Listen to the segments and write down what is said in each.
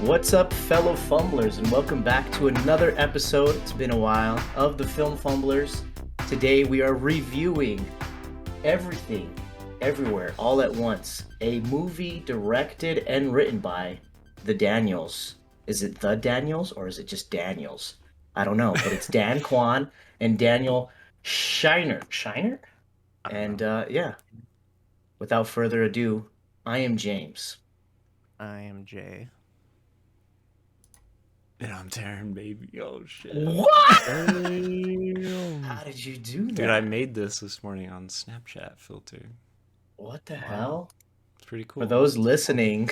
What's up, fellow Fumblers, and welcome back to another episode, it's been a while, of the Film Fumblers. Today we are reviewing Everything, Everywhere, All at Once, a movie directed and written by the Daniels. Is it the Daniels, or is it just Daniels? I don't know, but it's Dan Kwan and Daniel Shiner. Shiner? And yeah, without further ado, I am James. I am Jay. And I'm Taryn, baby. Oh, shit. What? Damn. How did you do that? Dude, I made this morning on Snapchat filter. What the hell? It's pretty cool. For those listening,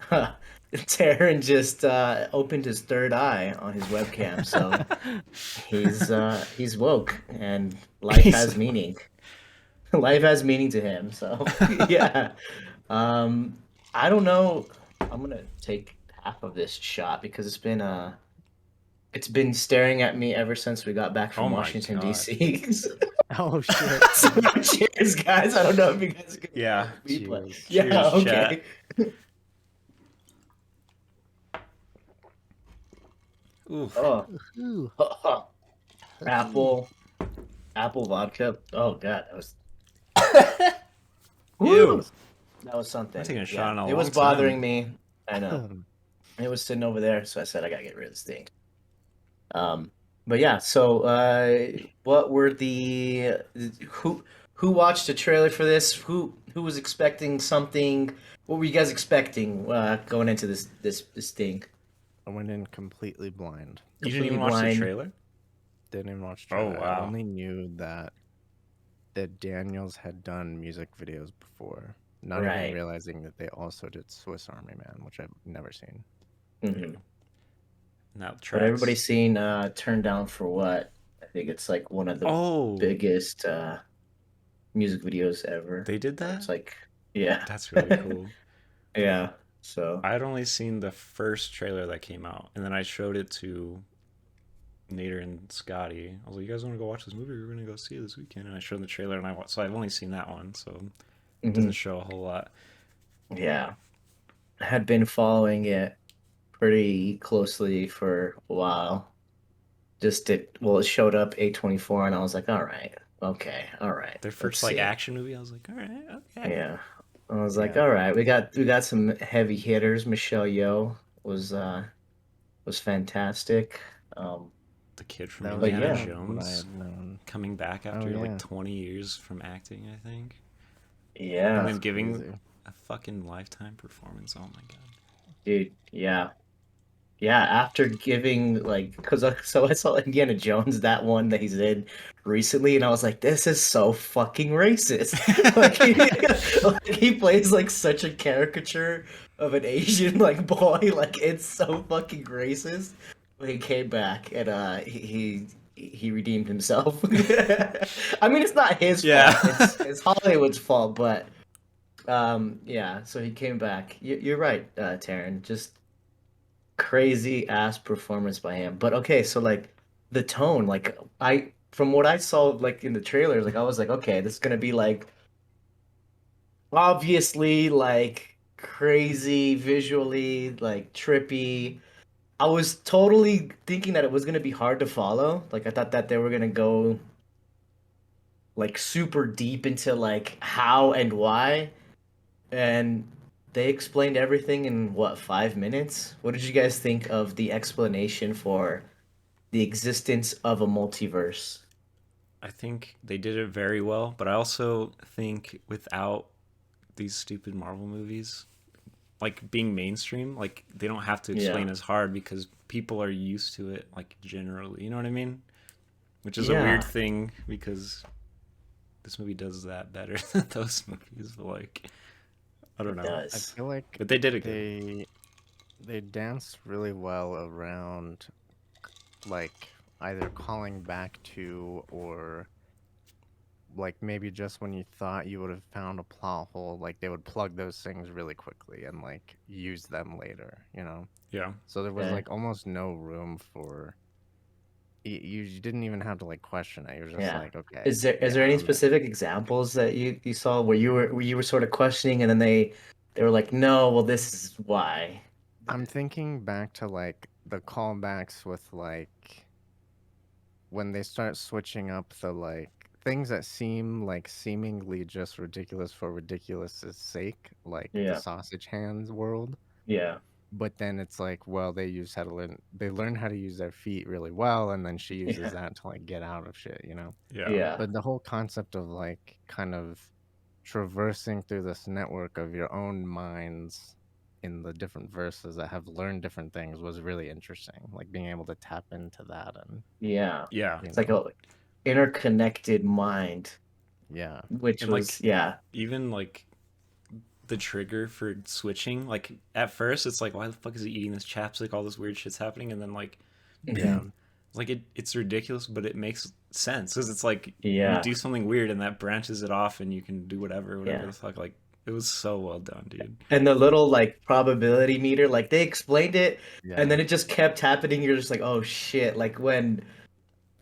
Taryn just opened his third eye on his webcam, so he's woke and life has meaning. Life has meaning to him, so yeah. I don't know. I'm gonna take half of this shot because it's been staring at me ever since we got back from Washington D.C. Oh shit! So, cheers, guys. I don't know if you guys can Cheers. Yeah, Cheers, okay. Oof. Oh, Ooh. apple vodka. Oh god, that was Ew. that was something. I'm taking a shot in a It was long bothering time. me. I know. It was sitting over there, so I said I gotta get rid of this thing. But yeah, so what were the who watched the trailer for this? Who was expecting something? What were you guys expecting going into this thing? I went in completely blind. You didn't even Completely watch blind. the trailer? Didn't even watch the Oh, trailer. wow. I only knew that Daniels had done music videos before, not Right. even realizing that they also did Swiss Army Man, which I've never seen. Mm-hmm. Now, But tracks. everybody's seen Turned Down for What? I think it's like one of the Oh, biggest music videos ever. they did It's that? like, yeah. That's really cool. Yeah. So I'd only seen the first trailer that came out, and then I showed it to Nader and Scotty. I was like, "You guys want to go watch this movie? We're gonna go see it this weekend." And I showed them the trailer, and so I've only seen that one, so it mhm. doesn't show a whole lot. Yeah. I had been following it pretty closely for a while. It showed up 8/24 and I was like, all right, Their let's first like see. action movie, I was like, "All right, okay." Yeah. I was like, Yeah. all right, we got some heavy hitters. Michelle Yeoh was fantastic. The kid from That was Indiana yeah. what I Jones had known. coming back Oh, after yeah. like 20 years from acting, I think. And Yeah, then giving Crazy. a fucking lifetime performance. Oh my god. dude. Yeah. Yeah, after giving so I saw Indiana Jones, that one that he's in recently, and I was like, this is so fucking racist. Like he plays like such a caricature of an Asian like boy, like it's so fucking racist. But he came back and he redeemed himself. I mean, it's not his Yeah. fault. It's Hollywood's fault, but yeah. So he came back. You're right, Taryn. Just crazy ass performance by him. But okay, so like the tone, like from what I saw like in the trailer, like I was like, okay, this is gonna be like obviously like crazy visually, like trippy. I was totally thinking that it was gonna be hard to follow. Like I thought that they were gonna go like super deep into like how and why. And they explained everything in what, 5 minutes? What did you guys think of the explanation for the existence of a multiverse? I think they did it very well, but I also think without these stupid Marvel movies, like being mainstream, like they don't have to explain Yeah. as hard because people are used to it, like generally. You know what I mean? Which is a Yeah. weird thing because this movie does that better than those movies. But like, I don't It know. I does. feel like But they did it good. they danced really well around like either calling back to or like maybe just when you thought you would have found a plot hole, like they would plug those things really quickly and like use them later, you know? Yeah. So there was Okay. like almost no room for you didn't even have to like question it. You're just Yeah. like, okay, Is there yeah, any I'm in. specific examples that you saw where you were sort of questioning and then they were like, no, well this is why. I'm thinking back to like the callbacks with like when they start switching up the like things that seem like seemingly just ridiculous for ridiculous's sake, like the Yeah, sausage hands world. yeah, But then it's like, well, they learn how to use their feet really well, and then she uses yeah, that to like get out of shit, you know? Yeah. yeah, But the whole concept of like kind of traversing through this network of your own minds in the different verses that have learned different things was really interesting. Like being able to tap into that and, yeah. Yeah. you It's like know, a interconnected mind, yeah. which And was, like yeah, even like the trigger for switching, like at first it's like, why the fuck is he eating this chapstick? All this weird shit's happening, and then like Yeah. it's ridiculous, but it makes sense because it's like you yeah, do something weird and that branches it off, and you can do whatever yeah. the fuck. Like it was so well done, dude. And the little like probability meter, like they explained it, and Yeah. then it just kept happening. You're just like, oh shit! Like when,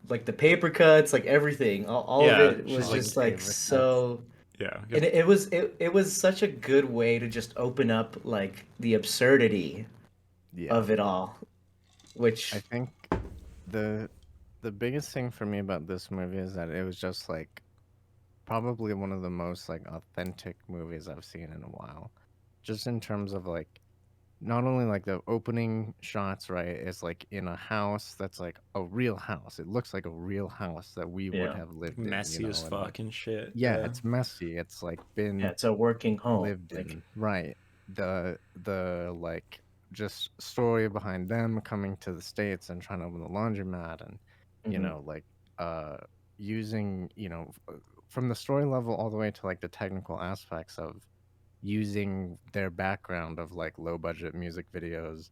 like the paper cuts, like everything, all of Yeah, it she's was All like, the just like paper cuts. so. yeah, And it was such a good way to just open up like the absurdity Yeah. of it all, I which think the the biggest thing for me about this movie is that it was just like probably one of the most like authentic movies I've seen in a while. Just in terms of like not only like the opening shots, right, is like in a house that's like a real house. It looks like a real house that we would yeah, have lived in, you messy as know, and like fuck and shit. yeah, Yeah, it's messy. It's like yeah, been it's a working home. lived Like, in, right. The like just story behind them coming to the States and trying to open the laundromat and you mhm, know like using from the story level all the way to like the technical aspects of using their background of like low budget music videos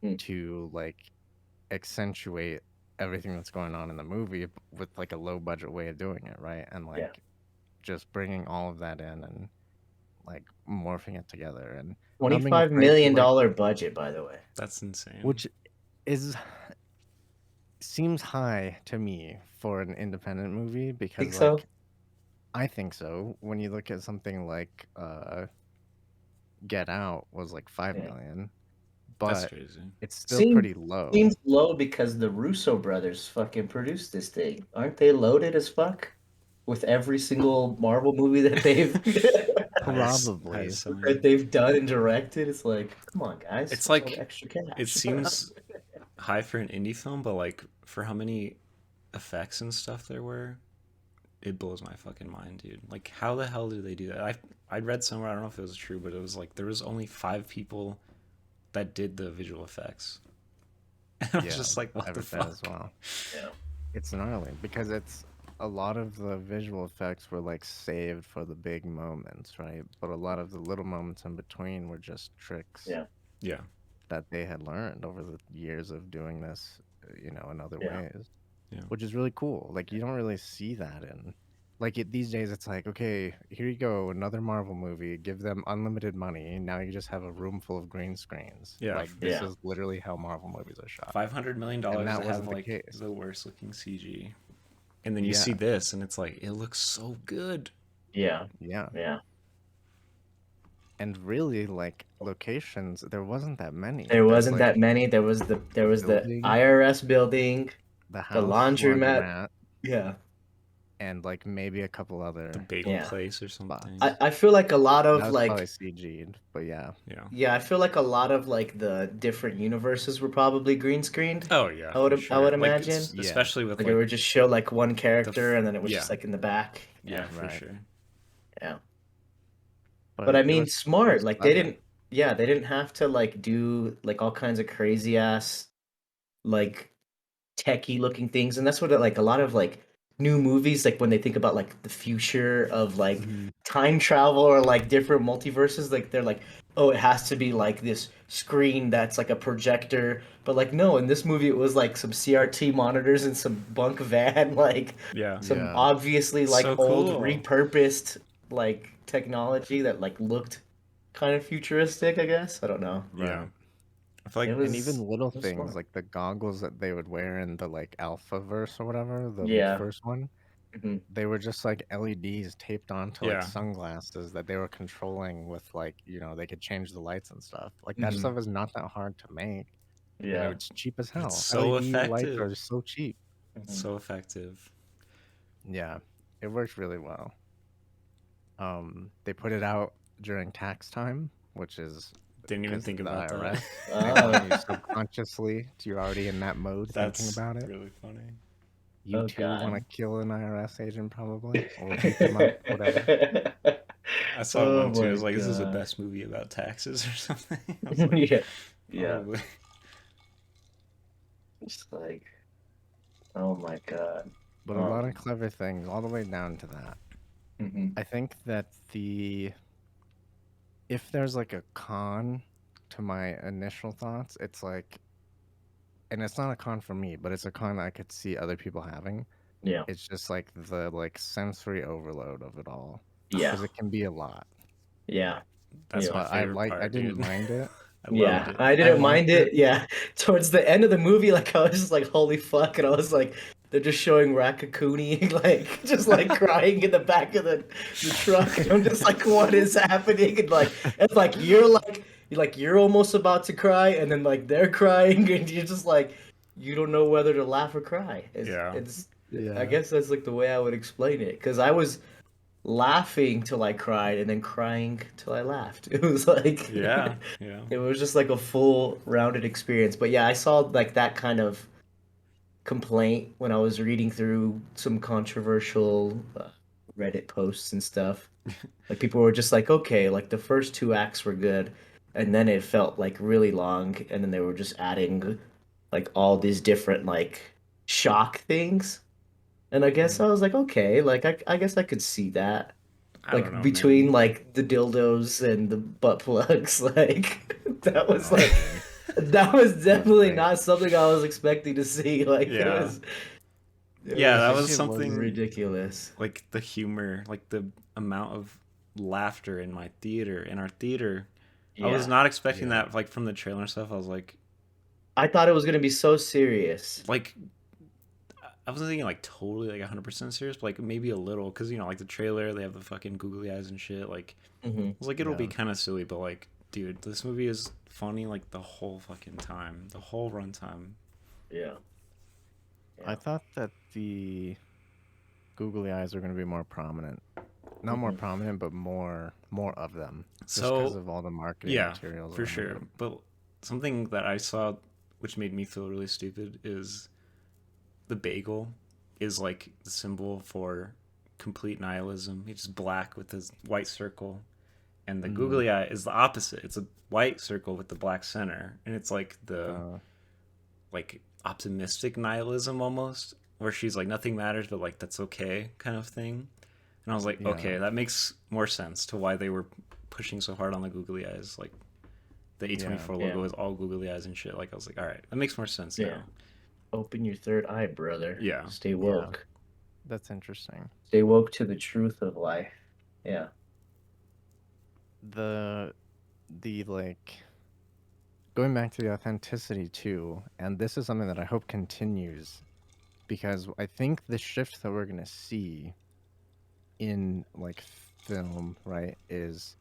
mhm, to like accentuate everything that's going on in the movie with like a low budget way of doing it, right? And yeah, like just bringing all of that in and like morphing it together and not being afraid to like $25 million budget, by the way. that's insane. which is seems high to me for an independent movie Think because so? like I think so when you look at something like Get Out was like 5 Yeah. million, That's but crazy. it's still Seems pretty low. seems low because the Russo brothers fucking produced this thing. Aren't they loaded as fuck with every single Marvel movie that they've That Probably. is so many. that they've done and directed? It's like, come on, guys, It's a little like extra it cash. seems high for an indie film, but like for how many effects and stuff there were, it blows my fucking mind, dude. Like, how the hell did they do that? I read somewhere, I don't know if it was true, but it was like there was only 5 people that did the visual effects. And I was Yeah, just like, what I the read that as fuck? well. Yeah. It's gnarly because it's a lot of the visual effects were like saved for the big moments, right? But a lot of the little moments in between were just tricks Yeah. Yeah, that they had learned over the years of doing this, in other Yeah. ways, yeah, which is really cool. Like you don't really see that in these days it's like, okay, here you go, another Marvel movie, give them unlimited money. Now you just have a room full of green screens. yeah. Like this Yeah. is literally how Marvel movies are shot. And $500 million that to have wasn't the like case. the worst looking CG, and then you see Yeah. this, and it's like it looks so good. Yeah. Yeah. Yeah. And really like locations, there wasn't that many. There There's wasn't like that many. There the was the building, IRS building, the the house, laundromat. laundromat, Yeah. and like maybe a couple The other bagel Yeah. place or spots. something. I feel like a lot That of was probably like CG'd, but yeah. Yeah. yeah, I feel like a lot of like the different universes were probably green screened. Oh yeah, I for would sure. Like imagine. Yeah. especially with Like it like would just show like one character and then it was yeah, just like in the back. yeah, Yeah. for Right. sure. Yeah. But But I it mean was it smart. was Like they clever. didn't yeah, they didn't have to like do like all kinds of crazy ass like techie looking things, and that's what like a lot of like new movies like when they think about like the future of like Mhm. time travel or like different multiverses, like they're like, oh, it has to be like this screen that's like a projector, but like no, in this movie it was like some CRT monitors and some bunk van like Yeah. some Yeah. obviously like So old cool. repurposed like technology that like looked kind of futuristic, I guess. I don't know. Yeah. Right. I feel It like And even little was things smart. like the goggles that they would wear in the like Alpha verse or whatever, the Yeah. first one. Mhm. they were just like LEDs taped onto like Yeah. sunglasses that they were controlling with like, they could change the lights and stuff. Like that Mhm. stuff is not that hard to make. And Yeah. it's cheap as But it's hell. so LED lights effective. are so cheap. Mhm. So effective. Yeah, it works really well. They put it out during tax time, which is Didn't even because think the about that. IRS. I know, Oh. you subconsciously, you're already in that mode thinking That's about it. really funny. You Oh too want to God. kill an IRS agent probably, or beat them up, whatever. I saw Oh one too. I my was like, "Is this the God. best movie about taxes or something?" I was like, Yeah. Yeah. "Probably." It's like, oh my God. But a lot of clever things, all the way down to that. Mhm. I think that if there's like a con to my initial thoughts, it's like, and it's not a con for me, but it's a con I could see other people having. Yeah. It's just like the like sensory overload of it all, Yeah. because it can be a lot. Yeah. That's Yeah. my But I favorite I part, didn't dude. mind it. I loved Yeah, it. I I didn't mind liked it. it. Yeah, towards the end of the movie, like I was just like, "Holy fuck!" And I was like, "They're just showing Raccoonie like just like crying in the back of the truck." And I'm just like, "What is happening?" And like, it's like you're almost about to cry, and then like they're crying, and you're just like, you don't know whether to laugh or cry. Yeah. It's I Yeah. guess that's like the way I would explain it, because I was laughing till I cried and then crying till I laughed. It was like Yeah. Yeah. it was just like a full rounded experience. But yeah, I saw like that kind of complaint when I was reading through some controversial Reddit posts and stuff. Like people were just like, okay, like the first two acts were good, and then it felt like really long, and then they were just adding like all these different like shock things. And I guess I was like, okay, like I guess I could see that. I don't Like know, between man. like the dildos and the butt plugs, like that was Oh, like dude. that was It was definitely great. not something I was expecting to see. Like Yeah. it Yeah, I was that think was it just was. something ridiculous. like the humor, like the amount of laughter in our theater. I was Yeah. not expecting Yeah. that like from the trailer and stuff. I was I thought it was gonna be so serious. like I wasn't thinking like totally like 100% serious, but like maybe a little because like the trailer they have the fucking googly eyes and shit. Like Hmm. I was like it'll be Yeah. kind of silly, but like dude, this movie is funny like the whole fucking time, the whole runtime. Yeah. I Yeah. thought that the googly eyes were going to be more prominent. Not more Hmm. prominent, but more of them, just because So of all the marketing yeah, materials for around sure. it. But something that I saw which made me feel really stupid is the bagel is like the symbol for complete nihilism. He's just black with his white circle, and the Mm. googly eye is the opposite. It's a white circle with the black center, and it's like the Uh, like optimistic nihilism almost, where she's like nothing matters, but like that's okay kind of thing. And I was like, yeah. okay, that makes more sense to why they were pushing so hard on the googly eyes. Like the Yeah. A24 Yeah. logo is all googly eyes and shit. Like I was like, all right, that makes more sense Yeah. now. Open your third eye, brother. Yeah. Stay Yeah. woke. That's interesting. Stay woke to the truth of life. Yeah. The like going back to the authenticity too, and this is something that I hope continues, because I think the shift that we're gonna see in like film, right, is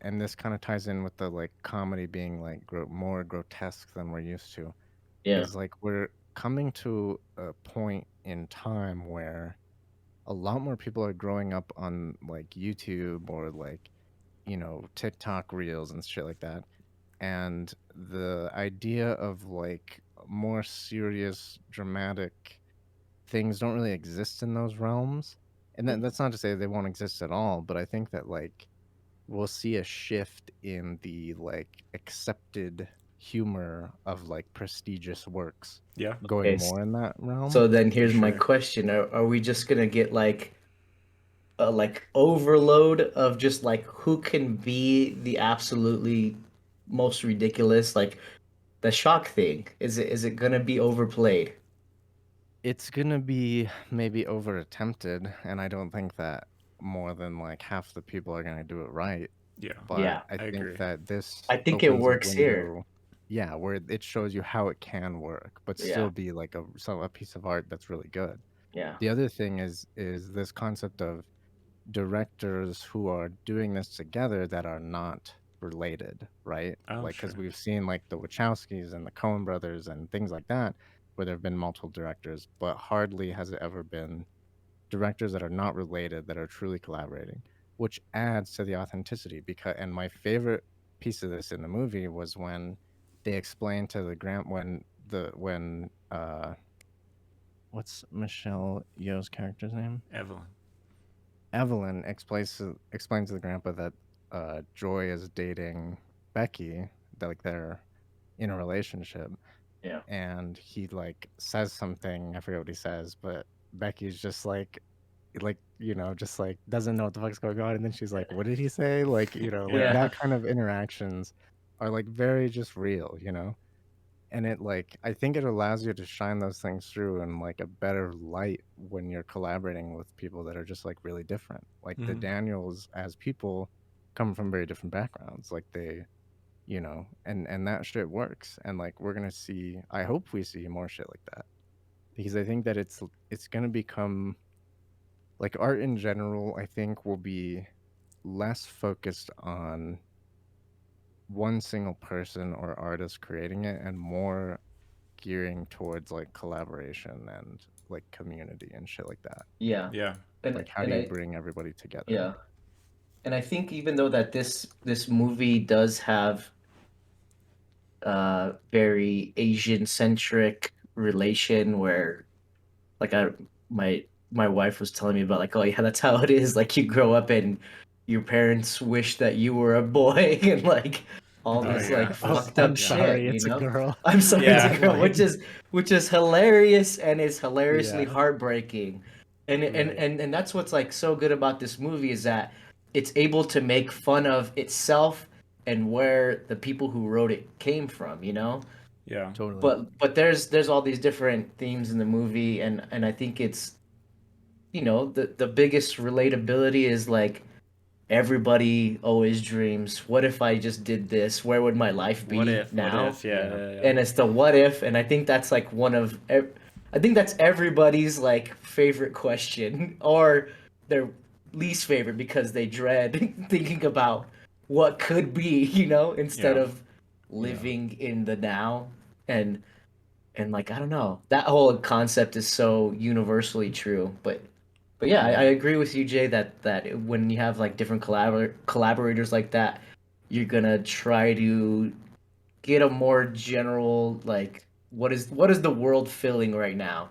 and this kind of ties in with the like comedy being like more grotesque than we're used to, Yeah. is like we're coming to a point in time where a lot more people are growing up on like YouTube or like TikTok reels and shit like that, and the idea of like more serious dramatic things don't really exist in those realms. And that's not to say they won't exist at all, but I think that like we'll see a shift in the like accepted humor of like prestigious works Yeah, going Okay. more in that realm. So then for here's my sure. question. Are we just gonna get like a like overload of just like who can be the absolutely most ridiculous, like the shock thing? Is it gonna be overplayed? It's gonna be maybe over attempted, and I don't think that more than like half the people are gonna do it right. Yeah, But Yeah. I I think agree. that this I think it opens a works here. window, yeah, where it shows you how it can work, but Yeah. still be like a piece of art that's really good. Yeah. The other thing is this concept of directors who are doing this together that are not related, right? Oh, Like, because sure. we've seen like the Wachowskis and the Coen brothers and things like that, where there have been multiple directors, but hardly has it ever been directors that are not related that are truly collaborating, which adds to the authenticity. Because, and my favorite piece of this in the movie was when they explained to the when what's Michelle Yeoh's character's name? Evelyn. Evelyn explains to the grandpa that Joy is dating Becky, that like they're in a relationship, Yeah. and he like says something, I forget what he says, but Becky's just like just like doesn't know what the fuck's going on, and then she's like, "What did he say?" Like like Yeah. that kind of interactions are like very just real, and it like I think it allows you to shine those things through in like a better light when you're collaborating with people that are just like really different. Like the Mhm. Daniels as people come from very different backgrounds. Like they, and that shit works. And like we're gonna see. I hope we see more shit like that because I think that it's gonna become like art in general. I think will be less focused on one single person or artist creating it and more gearing towards like collaboration and like community and shit like that. Yeah. Yeah. And Like how do and you I bring everybody together? yeah. And I think even though that this movie does have very Asian centric relation where like my wife was telling me about like, oh yeah, that's how it is. Like you grow up and your parents wish that you were a boy and like all Oh this like yeah. Oh, That's fucked I'm up yeah. shit, sorry, you it's a know? girl. I'm sorry it's a Yeah. girl, Like which is hilarious and is hilariously yeah, heartbreaking. right. And that's what's like so good about this movie is that it's able to make fun of itself and where the people who wrote it came from, you know? Yeah. Totally. But there's all these different themes in the movie and I think it's the biggest relatability is like everybody always dreams, what if I just did this? Where would my life What be if? What now? if? Yeah. Yeah. Yeah. Yeah. And it's the what if, and I think that's like I think that's everybody's like favorite question or their least favorite because they dread thinking about what could be, instead Yeah. of Yeah. living in the now. And like I don't know, that whole concept is so universally true. But yeah, I Yeah. agree with you, Jay, that when you have like different collaborators like that, you're gonna try to get a more general like what is the world feeling right now,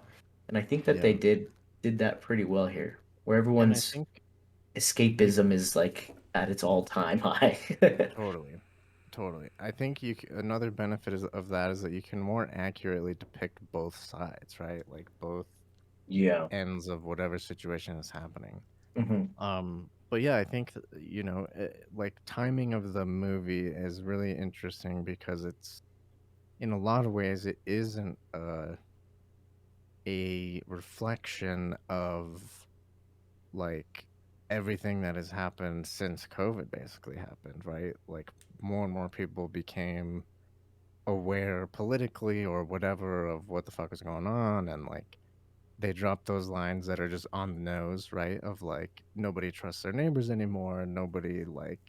and I think that they Yeah. did that pretty well here, where And I everyone's think you escapism is like at its all-time high. totally. Totally. I think another benefit of that is that you can more accurately depict both sides, right? Like both Yeah. ends of whatever situation is happening. Hmm. But yeah, I think like timing of the movie is really interesting because it's in a lot of ways it isn't a reflection of like everything that has happened since COVID basically happened, right? Like more and more people became aware politically or whatever of what the fuck is going on, and like they drop those lines that are just on the nose, right? Of like nobody trusts their neighbors anymore, and nobody like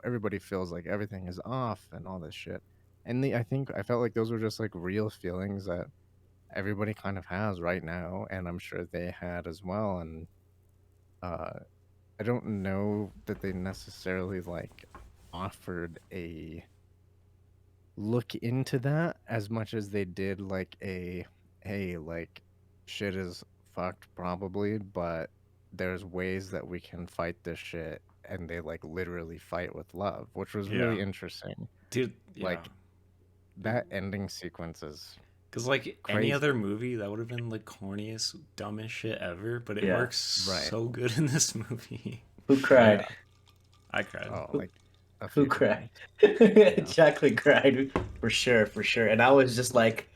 everybody feels like everything is off and all this shit. And I think I felt like those were just like real feelings that everybody kind of has right now, and I'm sure they had as well. And uh, I don't know that they necessarily like offered a look into that as much as they did like a hey, like shit is fucked probably, but there's ways that we can fight this shit, and they like literally fight with love, which was Yeah. really interesting. Dude. Yeah. Like that ending sequence is Because like any crazy. other movie, that would have been like corniest, dumbest shit ever. But it Yeah. works Right. so good in this movie. Who Like cried? Yeah. I cried. Oh, Who, like a who few cried? times. Yeah. Jacqueline cried for sure, for sure. And I was just like,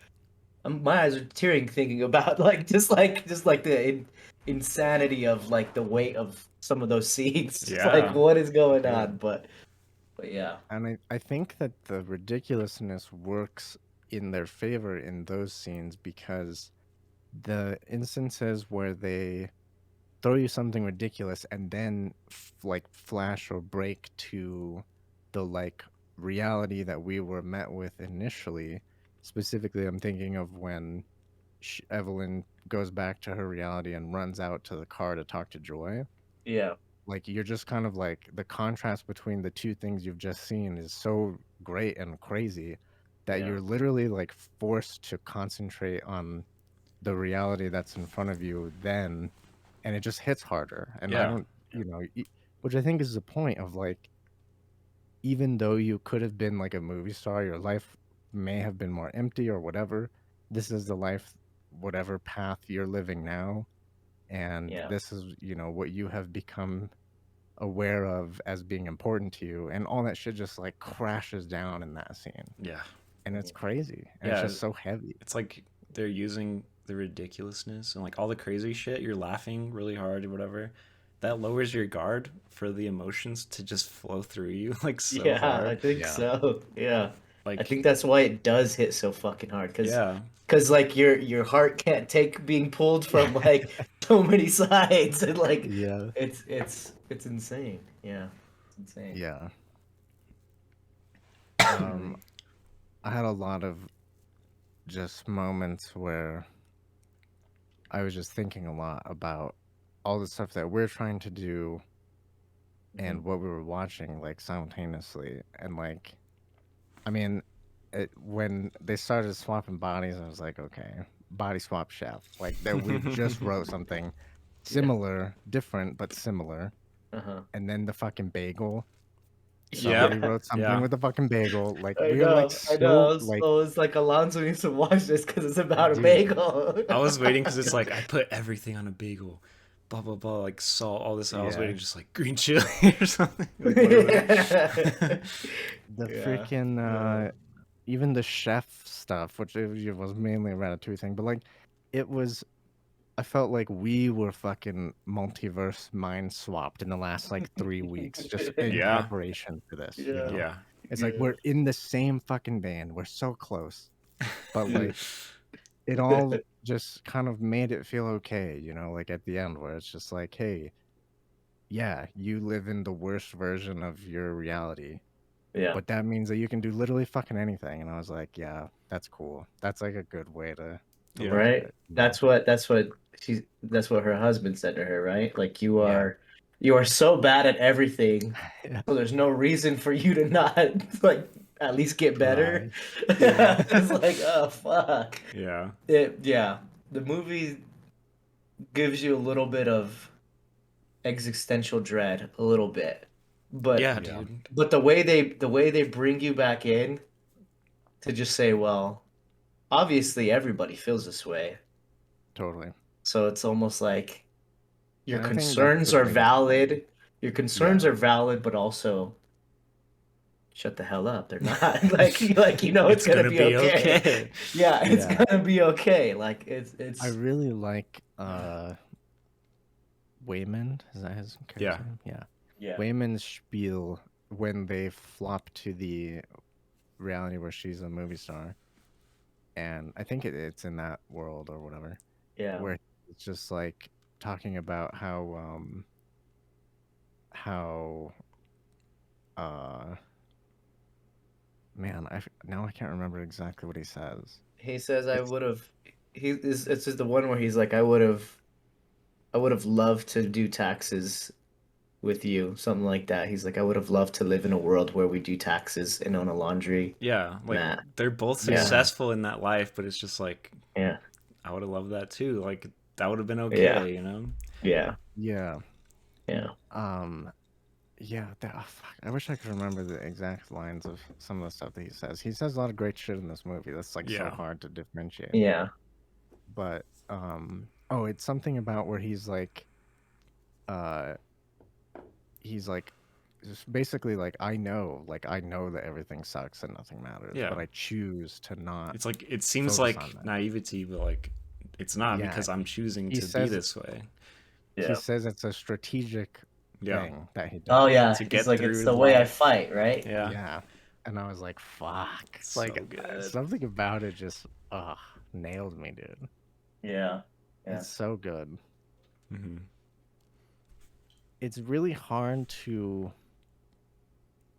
my eyes are tearing thinking about like just like the insanity of like the weight of some of those scenes. Just like Yeah. what is going Dude. on? But yeah, And I think that the ridiculousness works in their favor in those scenes because the instances where they throw you something ridiculous and then like flash or break to the like reality that we were met with initially. Specifically, I'm thinking of when Evelyn goes back to her reality and runs out to the car to talk to Joy. Yeah. Like, you're just kind of like, the contrast between the two things you've just seen is so great and crazy that Yeah. you're literally like forced to concentrate on the reality that's in front of you then, and it just hits harder. And I Yeah. don't, you know, which I think is the point of like, even though you could have been like a movie star, your life may have been more empty or whatever. This is the life, whatever path you're living now. And Yeah. this is, you know, what you have become aware of as being important to you. And all that shit just like crashes down in that scene. Yeah. And it's crazy. And Yeah. it's just so heavy. It's like they're using the ridiculousness and like all the crazy shit. You're laughing really hard or whatever. That lowers your guard for the emotions to just flow through you like so Yeah, hard. I think Yeah. so. Yeah. I Like think that's why it does hit so fucking hard, yeah. because like your heart can't take being pulled from like so many sides, and like Yeah. it's insane. Yeah, it's insane. Yeah. I had a lot of just moments where I was just thinking a lot about all the stuff that we're trying to do and what we were watching like simultaneously. And like, I mean, when they started swapping bodies, I was like, okay, body swap chef. Like that we just wrote something similar, different but similar. Uh-huh. And then the fucking bagel. Yeah. Somebody wrote something Yeah. with the fucking bagel. Like I we were know, like I know. so like, I was like, Alonso needs to watch this because it's about a Dude. bagel. I was waiting because it's like I put everything on a bagel, blah blah blah, like salt, all this. I was Yeah. waiting just like green chili or something. Like, what is it? the Yeah. freaking even the chef stuff, which it was mainly a Ratatouille thing, but like it was, I felt like we were fucking multiverse mind swapped in the last like 3 weeks, just in Yeah. preparation for this. You Yeah. know? Yeah. It's like Yeah. we're in the same fucking band. We're so close, but like it all just kind of made it feel okay, you know, like at the end where it's just like, hey, yeah, you live in the worst version of your reality, Yeah. but that means that you can do literally fucking anything. And I was like, yeah, that's cool. That's like a good way to Yeah. look at Right? it, you know? That's what her husband said to her, right? Like you are so bad at everything, Yeah. so there's no reason for you to not like at least get better. Yeah. It's like, oh fuck. Yeah. The movie gives you a little bit of existential dread, a little bit. But Yeah, Yeah. dude. but the way they bring you back in to just say, well, obviously everybody feels this way. Totally. So it's almost like your And I think that's concerns the are thing. valid. Your concerns Yeah. are valid, but also shut the hell up. They're not like you know it's gonna be okay. Yeah, it's Yeah. gonna be okay. Like it's I really like Waymond. Is that his character Yeah. name? Yeah. yeah. Waymond's spiel when they flop to the reality where she's a movie star. And I think it's in that world or whatever. Yeah. Where it's just like talking about how man, now I can't remember exactly what he says. He says I would have it's just the one where he's like I would have loved to do taxes with you, something like that. He's like I would have loved to live in a world where we do taxes and own a laundry. Yeah. Like Nah. they're both Yeah. successful in that life, but it's just like Yeah. I would have loved that too. Like that would have been okay, Yeah. you know? Yeah. Yeah. Yeah. Yeah, fuck. I wish I could remember the exact lines of some of the stuff that he says. He says a lot of great shit in this movie. That's like so Yeah. hard to differentiate. Yeah. But oh, it's something about where he's like just basically like I know that everything sucks and nothing matters, Yeah. but I choose to not. It's like it seems focus on like that. naivety, but like it's not Yeah, because I'm choosing he to be says- this way. He Yeah. says it's a strategic Yeah. thing that he does. Oh yeah. To He's get like through it's the way I life. fight, right? Yeah. Yeah. And I was like, fuck. So Like good. something about it just nailed me, dude. Yeah. Yeah. It's so good. Mm-hmm. It's really hard to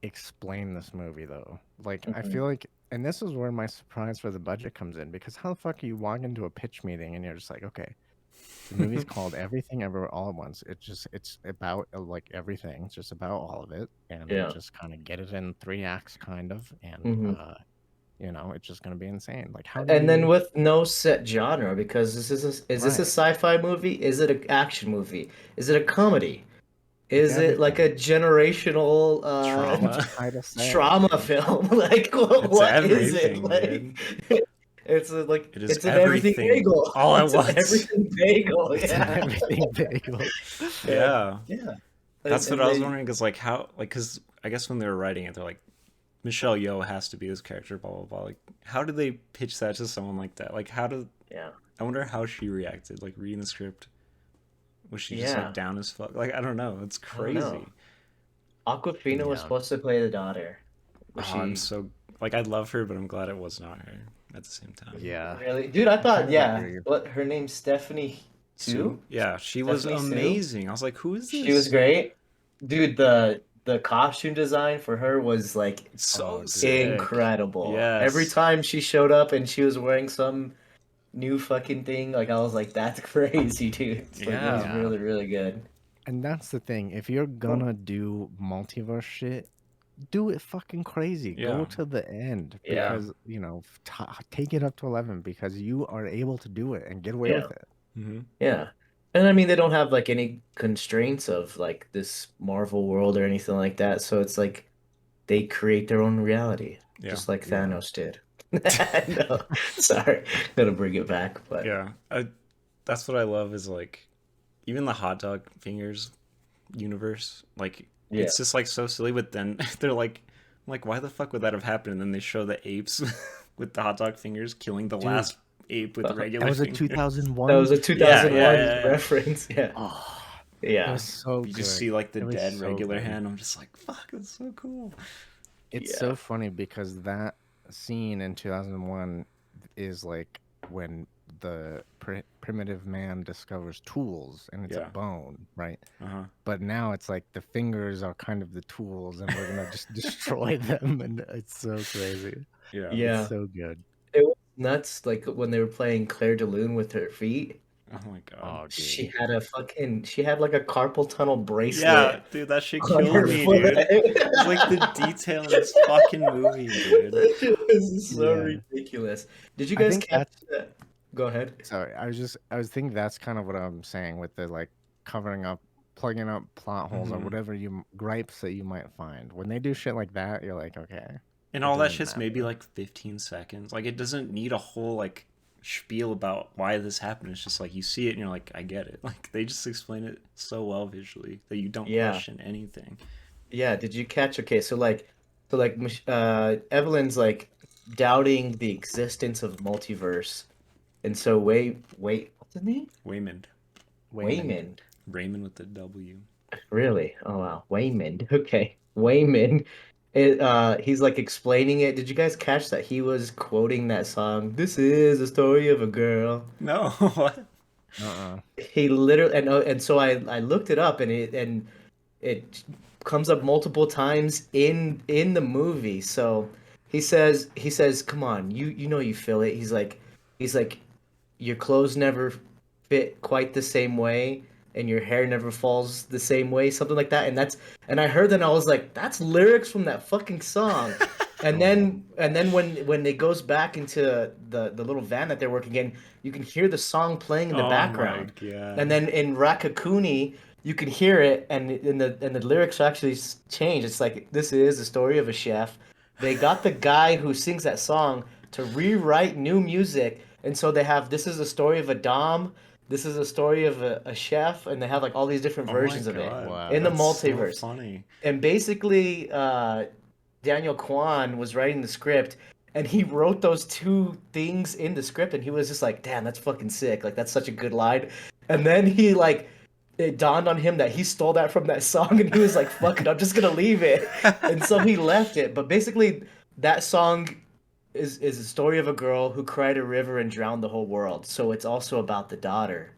explain this movie though. Like I Mhm. feel like, and this is where my surprise for the budget comes in, because how the fuck you walk into a pitch meeting and you're just like, okay, the movie's called Everything Everywhere All at Once. It's about like everything. It's just about all of it, and Yeah. just kind of get it in 3 acts, kind of, and Hmm. it's just gonna be insane. Like, how do And then you? with no set genre, because is this a Right, sci-fi movie? Is it an action movie? Is it a comedy? it's Is it like a everything. generational It's Trauma. try to say it, trauma dude. film? Like It's what is it? everything, Like dude. like It is it's an everything everything bagel. all at It's an once. everything bagel. It's an Yeah. everything bagel. And Yeah. yeah. That's what And I was they wondering, is like how, like, because I guess when they were writing it, they're like, Michelle Yeoh has to be this character, blah blah blah. Like, how did they pitch that to someone like that? Like, how did yeah. I wonder how she reacted? Like reading the script, was she just like Yeah. down as fuck? Like, I don't know. It's I don't know. crazy. Aquafina was Yeah. supposed to play the daughter. Was Oh, I'm she so like, I love her, but I'm glad it was not her at the same time. Yeah, really? Dude, I I thought, kind of yeah. agree. What her name's Stephanie Sue, too? yeah, she was Stephanie Sue? amazing. I was like, who is She was this? great. Dude, the costume design for her was like So Oh, dude. sick. incredible. Every Yes. time she showed up and she was wearing some new fucking thing, like I was like, that's crazy, dude. It's like it was Yeah. Yeah. really, really good. And that's the thing. If you're Oh, gonna do multiverse shit, do it fucking crazy. Go Yeah. to the end, yeah. because, take it up to 11, because you are able to do it and get away Yeah. with it. Mm-hmm. Yeah. And I mean, they don't have like any constraints of like this Marvel world or anything like that. So it's like they create their own reality, Yeah. just like Yeah. Thanos did. No, sorry, gotta bring it back, but Yeah. That's what I love, is like, even the hot dog fingers universe, like, yeah, it's just like so silly, but then they're like, why the fuck would that have happened? And then they show the apes with the hot dog fingers killing the Dude, last ape with that that regular was a fingers. 2001. was a Yeah, yeah, 2001 yeah, yeah. reference. Yeah, Oh, it yeah, was so You just good. see like the It was dead so regular good. hand. I'm just like, fuck, that's so cool. It's yeah, so funny because that scene in 2001 is like when the primitive man discovers tools, and it's a Yeah. bone, right? Uh-huh. But now it's like the fingers are kind of the tools, and we're gonna just destroy them, and it's so crazy. Yeah. It's yeah. so good. It was nuts. Like when they were playing Clairelune with her feet, Oh my god. Oh, she dude. had like a carpal tunnel Yeah, bracelet dude, that shit on killed her me, foot. dude. It's like the detail in this fucking movie, dude. That shit was so Yeah. ridiculous. Did you I guys think catch that's that? Go ahead. sorry. I was thinking that's kind of what I'm saying with the like covering up, plugging up plot holes, or Hmm. whatever gripes that you might find. When they do shit like that, you're like, okay, And it all that doesn't shit's maybe matter. like 15 seconds. Like, it doesn't need a whole like spiel about why this happened. It's just like you see it and you're like, I get it. Like, they just explain it so well visually that you don't Yeah. question anything. Yeah, did you catch? Okay, so like Evelyn's like doubting the existence of multiverse. And so wait, what's his name? Waymond. Waymond. Raymond with the W. Really? Oh wow. Waymond. Okay. Waymond. He's like explaining it. Did you guys catch that he was quoting that song? This is a story of a girl. No, what? Uh-uh. He literally and so I looked it up and it comes up multiple times in the movie. So he says, "Come on, you know you feel it." He's like your clothes never fit quite the same way and your hair never falls the same way, something like that. And I heard that and I was like, that's lyrics from that fucking song. And Oh, then when it goes back into the little van that they're working in, you can hear the song playing in the Oh my background. god. And then in Rakakuni, you can hear it, and the lyrics actually change. It's like this is the story of a chef. They got the guy who sings that song to rewrite new music, and so they have this is a story of a dom, this is a story of a chef, and they have like all these different Oh my versions of it god. wow. in the That's so multiverse. funny. And basically, Daniel Kwan was writing the script, and he wrote those two things in the script, and he was just like, "Damn, that's fucking sick! Like that's such a good line." And then it dawned on him that he stole that from that song, and he was like, "Fuck it, I'm just gonna leave it." And so he left it. But basically, that song is a story of a girl who cried a river and drowned the whole world. So it's also about the daughter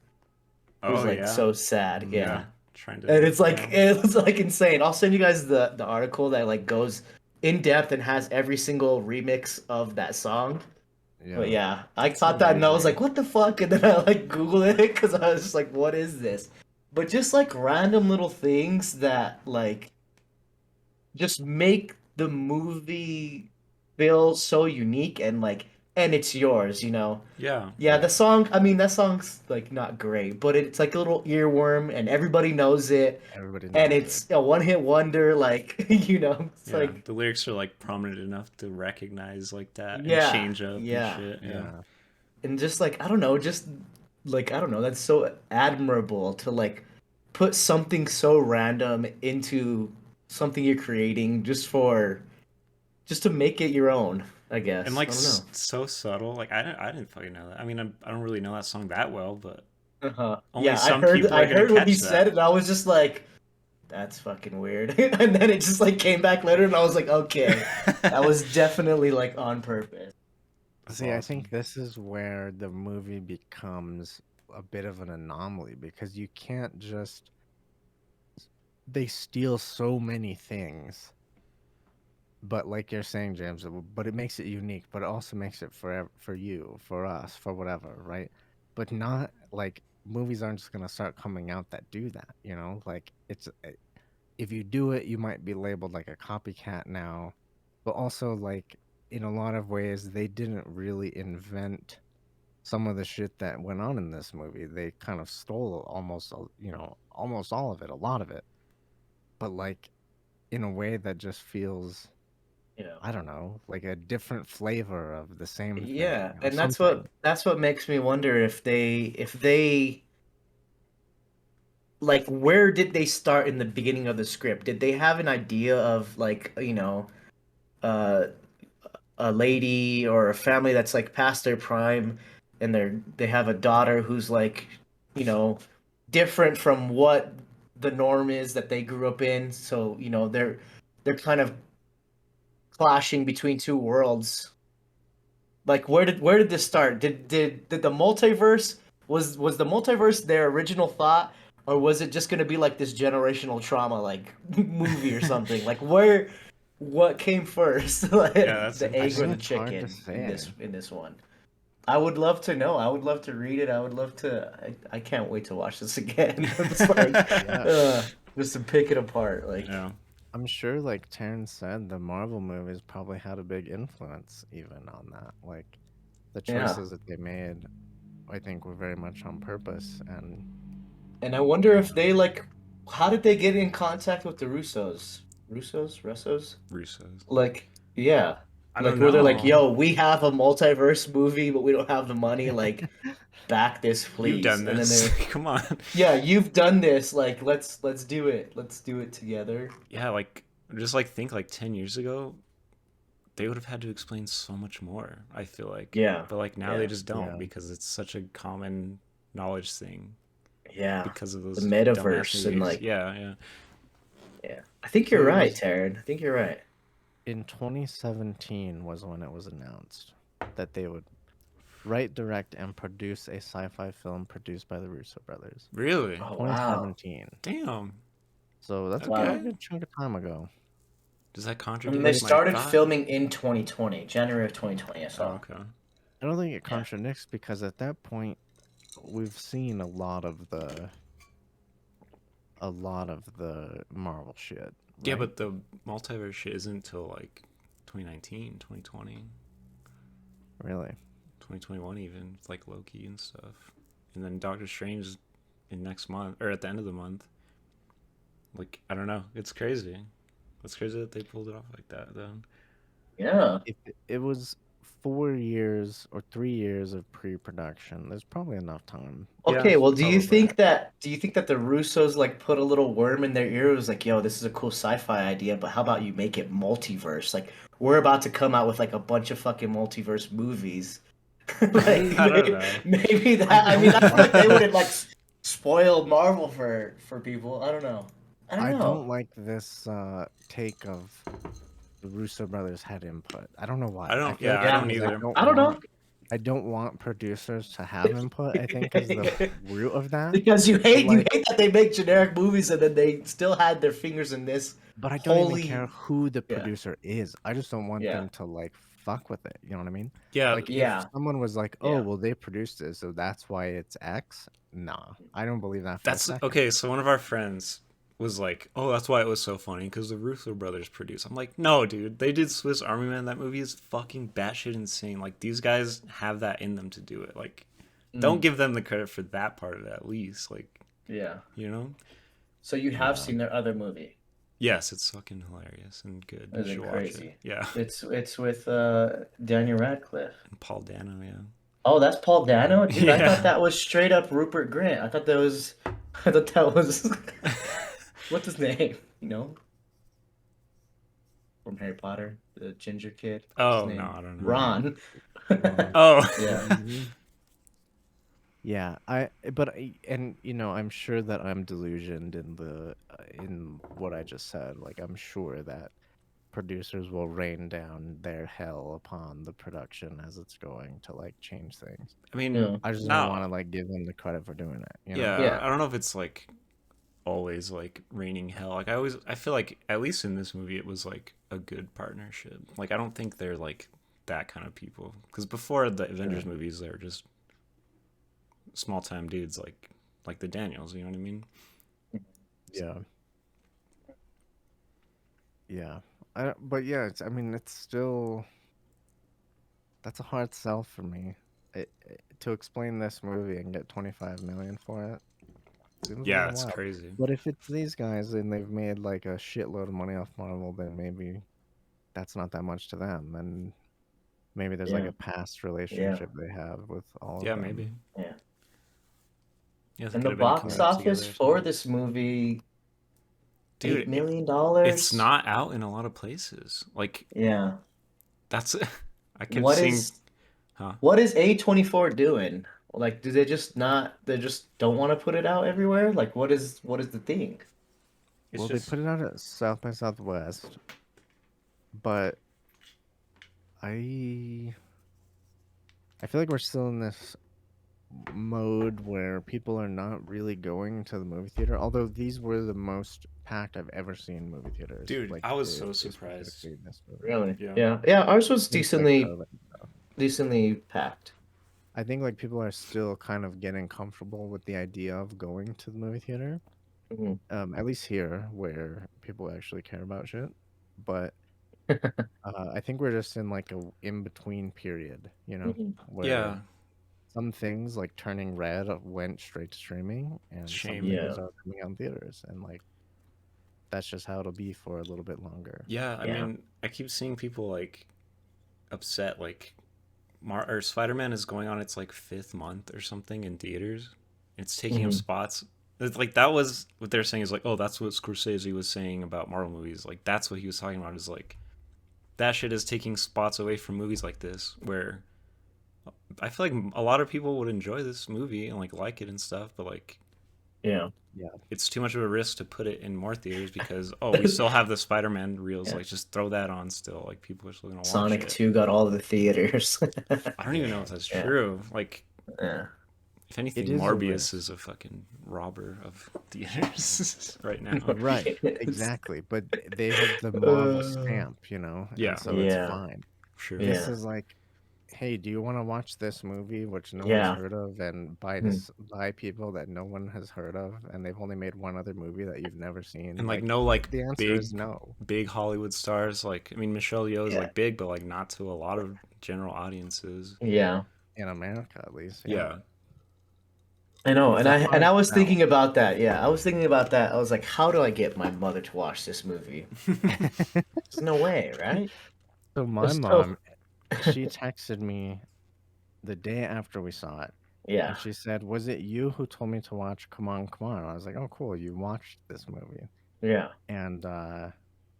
who's Oh like yeah. so sad. Yeah. Yeah. Trying to. And it's like Yeah. it's like insane. I'll send you guys the article that like goes in depth and has every single remix of that song. But Yeah. yeah, I It's caught that and I was amazing. like, what the fuck? And then I like Googled it because I was just like, what is this? But just like random little things that like just make the movie feel so unique and like and it's yours, you know. Yeah. Yeah, the song, I mean that song's like not great, but it's like a little earworm and everybody knows it Everybody and knows it. it's a one-hit wonder like, you know, it's Yeah. like The lyrics are like prominent enough to recognize like that and yeah, change up and yeah. shit. Yeah. Yeah. And just like I don't know, just like I don't know, that's so admirable to like put something so random into something you're creating just to make it your own, I And guess. like I don't know. so subtle. Like I didn't fucking know that. I mean, I don't really know that song that well, but Uh-huh. only Yeah, some people I are gonna heard what he catch said that. and I was just like, that's fucking weird. And then it just like came back later and I was like, okay, that was definitely like on purpose. That's See, I think awesome. this is where the movie becomes a bit of an anomaly because you can't just they steal so many things. But like you're saying, James, but it makes it unique, but it also makes it for you, for us, for whatever, right? But not like movies aren't just gonna start coming out that do that, you know? Like if you do it, you might be labeled like a copycat now. But also like in a lot of ways, they didn't really invent some of the shit that went on in this movie. They kind of stole almost, almost all of it, a lot of it, but like in a way that just feels, You know. I don't know, like a different flavor of the same Yeah, thing or and something. that's what makes me wonder if they like where did they start in the beginning of the script? Did they have an idea of like, you know, uh a lady or a family that's like past their prime and they have a daughter who's like, you know, different from what the norm is that they grew up in. So, you know, they're kind of clashing between two worlds. Like where did this start? Did the multiverse was the multiverse their original thought or was it just going to be like this generational trauma like movie or something? Like where what came first? Yeah, Like that's the I egg or think the interesting. it's hard to chicken say. in this one? I would love to know. I would love to read it. I would love to I can't wait to watch this again. I'm just like Yeah, just to pick it apart like Yeah. I'm sure, like Terrence said, the Marvel movies probably had a big influence even on that. Like the yeah. choices that they made, I think, were very much on purpose. And And I wonder if they like, how did they get in contact with the Russos? Russos? Russo's. Like, yeah, I like don't where they're like, know. "Yo, we have a multiverse movie, but we don't have the money. Like, back this, You've please." done And then this. they're, Come on. "Yeah, you've done this. Like, let's do it. Let's do it together." Yeah, like just like think like 10 years ago, they would have had to explain so much more, I feel like. Yeah, But like now they yeah, just don't yeah, because it's such a common knowledge thing yeah. because of The those dumbass metaverse and movies. like, Yeah, yeah. yeah. I think so you're it right, was Taryn. I think you're right. in 2017 was when it was announced that they would write, direct, and produce a sci-fi film produced by the Russo brothers. Really? Oh wow, 2017. Damn. So that's a wow. Okay. good chunk of time ago. Does that I mean, they contradict my started thought? filming in 2020, January of 2020. I Oh, saw. okay. I don't think it Yeah. contradicts because at that point we've seen a lot of the Marvel shit, Yeah, right? but the multiverse shit isn't until like 2019, 2020, Really? 2021 even, with like Loki and stuff. And then Doctor Strange in next month or at the end of the month. Like, I don't know. It's crazy. It's crazy that they pulled it off like that then. Yeah. If it was 4 years or 3 years of pre-production, there's probably enough time. Yeah, Okay, well, probably. do you think that the Russos like put a little worm in their ear? It was like, yo, this is a cool sci-fi idea, but how about you make it multiverse? Like, we're about to come out with like a bunch of fucking multiverse movies. Like, I I don't know. maybe I that. I mean, don't I feel like like they wouldn't like this. spoil Marvel for people. I don't know. I don't I know. don't like this take of the Russo brothers had input. I don't know why. I I don't. feel Yeah, like I Yeah. don't because either. I don't know. I don't want producers to have input. I think is the root of that. Because you But hate like, that they make generic movies and then they still had their fingers in this. but I don't even Holy care who the yeah. producer is. I just don't want Yeah. them to like fuck with it. You know what I mean? Yeah, Like if Yeah. someone was like, "Oh, Yeah. well, they produced it, so that's why it's X." Nah, I don't believe that for a that's second. okay. So one of our friends was like, "Oh, that's why it was so funny because the Russo brothers produced." I'm like, "No, dude, they did Swiss Army Man. That movie is fucking batshit insane. Like these guys have that in them to do it. Like, don't give them the credit for that part of it at least. Like, Yeah. you know." So you have Yeah. seen their other movie. Yes, it's fucking hilarious and good. You Is it should watch crazy? it. Yeah, It's with Daniel Radcliffe. and Paul Dano. Yeah. Oh, that's Paul Dano? Dude, I Yeah. thought that was straight up Rupert Grint. I thought that was what's his name? You know? From Harry Potter, the ginger kid. What's his Oh name? no, I don't know. Ron. Oh. Yeah. Yeah, and you know, I'm sure that I'm delusioned in what I just said. Like, I'm sure that producers will rain down their hell upon the production as it's going to like change things. I mean, Yeah. I just don't want to like give them the credit for doing it. You know? yeah, Yeah. I don't know if it's like always like raining hell. Like I feel like at least in this movie it was like a good partnership. Like I don't think they're like that kind of people because before the Avengers movies they were just small time dudes like the Daniels. You know what I mean? Yeah. Yeah. But yeah, I mean, it's still that's a hard sell for me. To explain this movie and get 25 million for it seems a Yeah, little it's wild. crazy. But if it's these guys and they've made like a shitload of money off Marvel, then maybe that's not that much to them. And maybe there's like Yeah. a past relationship they have with all of Yeah, them. maybe. Yeah. Yeah, they And could the have been box coming up office together or for something. this movie, Dude, $8 million. It's not out in a lot of places. Like Yeah. that's I kept What seeing. is Huh? what is A24 doing? Like, do they just not? They just don't want to put it out everywhere? Like, what is the thing? It's Well, just they put it out at South by Southwest, but I feel like we're still in this mode where people are not really going to the movie theater. Although these were the most packed I've ever seen movie theaters. Dude, like I was so surprised. specifically this movie. Really? Yeah. Yeah. Ours was Since, like, decently packed. I think like people are still kind of getting comfortable with the idea of going to the movie theater. Mhm. At least here, where people actually care about shit. But I think we're just in like a in between period, you know, Mhm. where Yeah. some things like Turning Red went straight to streaming, and some Shame. things are coming out in theaters, and like that's just how it'll be for a little bit longer. Yeah, I Yeah. mean, I keep seeing people like upset like or Spider-Man is going on its like 5th month or something in theaters. It's taking up Mhm. spots. It's like that was what they're saying is like, oh, that's what Scorsese was saying about Marvel movies. Like that's what he was talking about is like that shit is taking spots away from movies like this where I feel like a lot of people would enjoy this movie and like it and stuff, but like Yeah. it's too much of a risk to put it in more theaters because we still have the Spider-Man reels. Yeah. Like just throw that on still. Like people are still gonna watch Sonic it. 2 got all the theaters. I don't even know if that's Yeah. true. Like Yeah. if anything, It is a Morbius risk. is a fucking robber of theaters right now. Right, exactly. But they have the Marvel stamp, you know, Yeah. and so Yeah. it's fine. Sure. This Yeah. is like, hey, do you want to watch this movie which no Yeah. one's heard of, and by people that no one has heard of, and they've only made one other movie that you've never seen? And like no like the answer big is no. big Hollywood stars. Like I mean Michelle Yeoh is Yeah. like big, but like not to a lot of general audiences. Yeah. In America, at least. Yeah. I know, It's and a I hard was sell. thinking about that. Yeah, I was thinking about that. I was like, how do I get my mother to watch this movie? There's no way, right? So my There's mom, she texted me the day after we saw it. Yeah. And she said, "Was it you who told me to watch Come On, Come On?" I was like, "Oh, cool, you watched this movie." Yeah. And I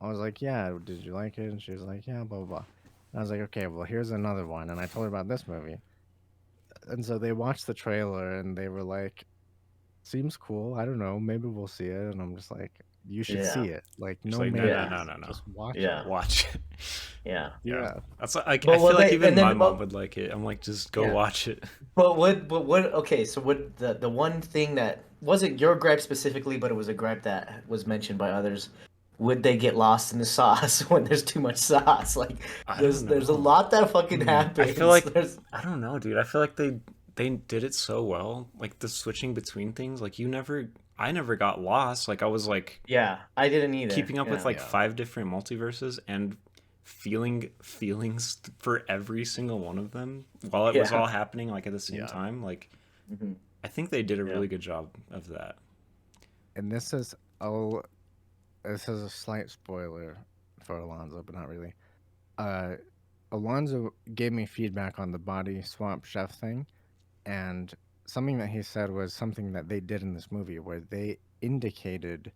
was like, "Yeah, did you like it?" And she was like, "Yeah, blah, blah, blah." And I was like, "Okay, well, here's another one." And I told her about this movie. And so they watched the trailer and they were like, "Seems cool. I don't know. Maybe we'll see it." And I'm just like, You should Yeah. see it. Like, She's no like, no, maybe. no, no, no, no. Just watch Yeah. it. Watch it. Yeah. Yeah. Yeah. That's like, But I feel like they, even and then, my mom would like it. I'm like, just go yeah. watch it. But what, okay, so what the one thing that wasn't your gripe specifically, but it was a gripe that was mentioned by others, would they get lost in the sauce when there's too much sauce? Like, I there's don't there's a know. lot that fucking Hmm. happens. I feel like There's I don't know, dude. I feel like they did it so well. Like the switching between things. Like I never got lost. Like I was like yeah, I didn't either. keeping up with Yeah. like Yeah. 5 different multiverses and feeling feelings for every single one of them while it was Yeah. all happening like at the same Yeah. time. Like Mhm. I think they did a Yeah. really good job of that. And this is a slight spoiler for Alonzo, but not really. Alonzo gave me feedback on the body swap chef thing, and something that he said was something that they did in this movie where they indicated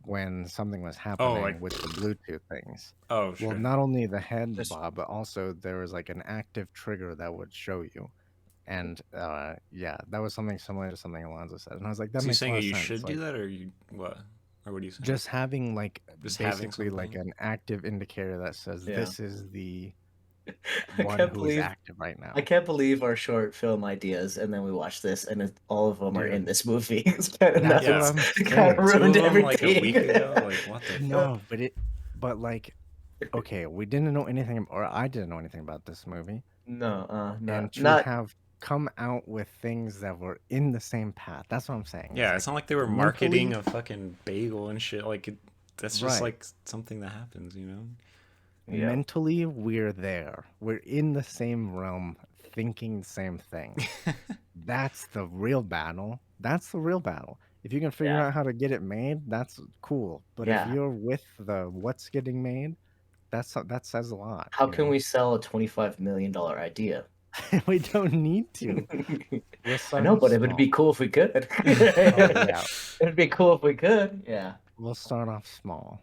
when something was happening like- with the Bluetooth things. Oh, sure. Well, not only the head Just- bob, but also there was like an active trigger that would show you. And yeah, that was something similar to something Alonzo said. And I was like, that So you're makes a saying lot that of you sense. should do Like, that, or you what? Or what do you say? just having like Just having basically like something? an active indicator that says Yeah. this is the I one can't who is believe active right now. I can't believe our short film ideas, and then we watch this, and all of them are Dude. in this movie. It's kind of That's Yeah. what I'm It kind saying. of 2 ruined of them everything. like a week ago. Like what the fuck? No, but like, okay, we didn't know anything, or I didn't know anything about this movie, No, and to not have come out with things that were in the same path. That's what I'm saying. Yeah, It's it's not like they were mentally- marketing a fucking bagel and shit. Like that's just Right. like something that happens, you know? like, Yeah. mentally, we're there. We're in the same realm, thinking the same thing. That's the real battle. That's the real battle. If you can figure Yeah. out how to get it made, that's cool. But Yeah. if you're with the what's getting made, that says a lot. How you can know? we sell a $25 million idea? We don't need to. We're I starting know, but it would small. be cool if we could. Oh, yeah, It'd be cool if we could. Yeah. we'll start off small.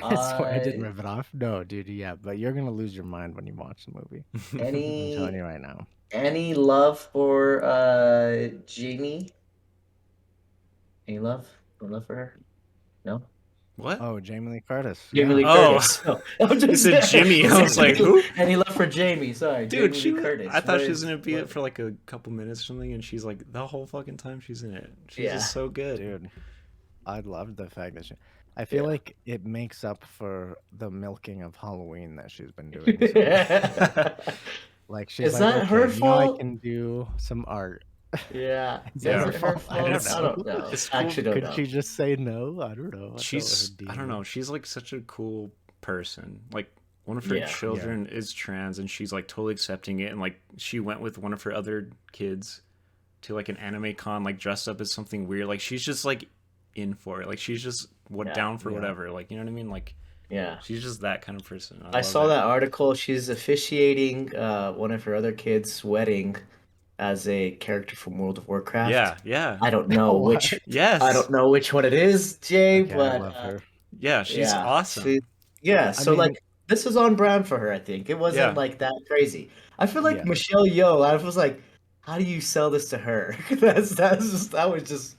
I swear I didn't Uh, rip it off. No, dude, yeah, but you're gonna lose your mind when you watch the movie. I'm telling any you right now. any love for Jamie? Any love? No love for her? No. What? Oh, Jamie Lee Curtis. Jamie Lee yeah. Oh. Curtis. No, I'm You just said Jimmy. I was like, who? Any love for Jamie? Sorry, Dude, Jamie Lee she Curtis. I thought What she was is- gonna be what- it for like a couple minutes or something, and she's like the whole fucking time she's in it. She's Yeah. just so good. Dude, I loved the fact that I feel Yeah. like it makes up for the milking of Halloween that she's been doing. So, like she's Is like, that her okay, now I fault? can do some art. Yeah. Is that Is her it her fault? fault? I don't I don't know. know. It's cool. Actually, don't Could know. she just say no? I don't know. I don't know. She's like such a cool person. Like one of her Yeah. children is trans, and she's like totally accepting it. And like she went with one of her other kids to like an anime con, like dressed up as something weird. Like she's just like in for it. Like she's just Yeah. down for Yeah. whatever. Like you know what I mean? Like Yeah. she's just that kind of person. I love saw it. that article. She's officiating one of her other kids' wedding as a character from World of Warcraft. Yeah, yeah. I don't know What? which. Yes. I don't know which one it is, Jay, Okay, but I love her. Yeah, she's yeah, awesome. yeah. I So mean- like, this is on brand for her. I think it wasn't Yeah. like that crazy. I feel like Yeah. Michelle Yeoh. I was like, how do you sell this to her? that was just.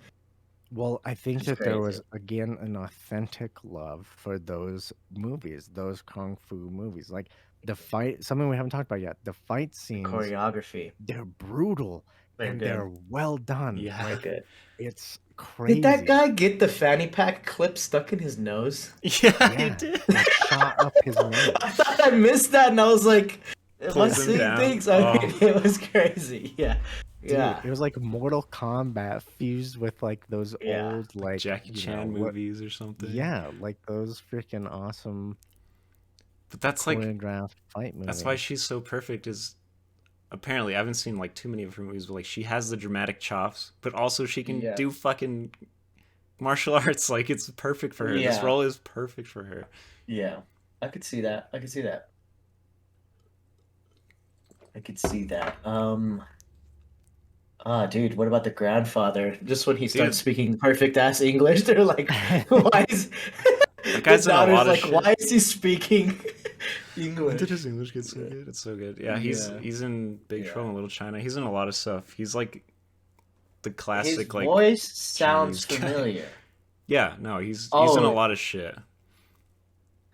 Well, I think It's that there was crazy. again an authentic love for those movies, those kung fu movies. Like the fight, something we haven't talked about yet. The fight scenes, Choreography. they're brutal They're and good. they're well done. Yeah. They're Like good. it's crazy. Did that guy get the fanny pack clip stuck in his nose? Yeah, he Yeah. did. Like, shot up his nose. I thought I missed that, and I was like, "Am I Pulls him seeing down. things?" I mean, Oh. it was crazy. Yeah, Dude, yeah, it was like Mortal Kombat fused with like those Yeah. old like Jackie you Chan know, what- movies or something. Yeah, like those freaking awesome But that's like choreographed fight movies. that's why she's so perfect is apparently I haven't seen like too many of her movies, but like she has the dramatic chops, but also she can Yeah. do fucking martial arts. Like it's perfect for her. This Yeah. role is perfect for her. yeah. I could see that. I could see that. I could see that. Dude, what about the grandfather? Just when he starts Dude. speaking perfect ass English, they're like, why is That guy's the in a daughter's lot of like, shit. why is he speaking When English? did his English get so good? It's so good. Yeah, he's Yeah. he's in Big Yeah. Trouble in Little China. He's in a lot of stuff. He's like the His classic like voice sounds Chinese guy. familiar. Yeah, no, he's in a lot of shit.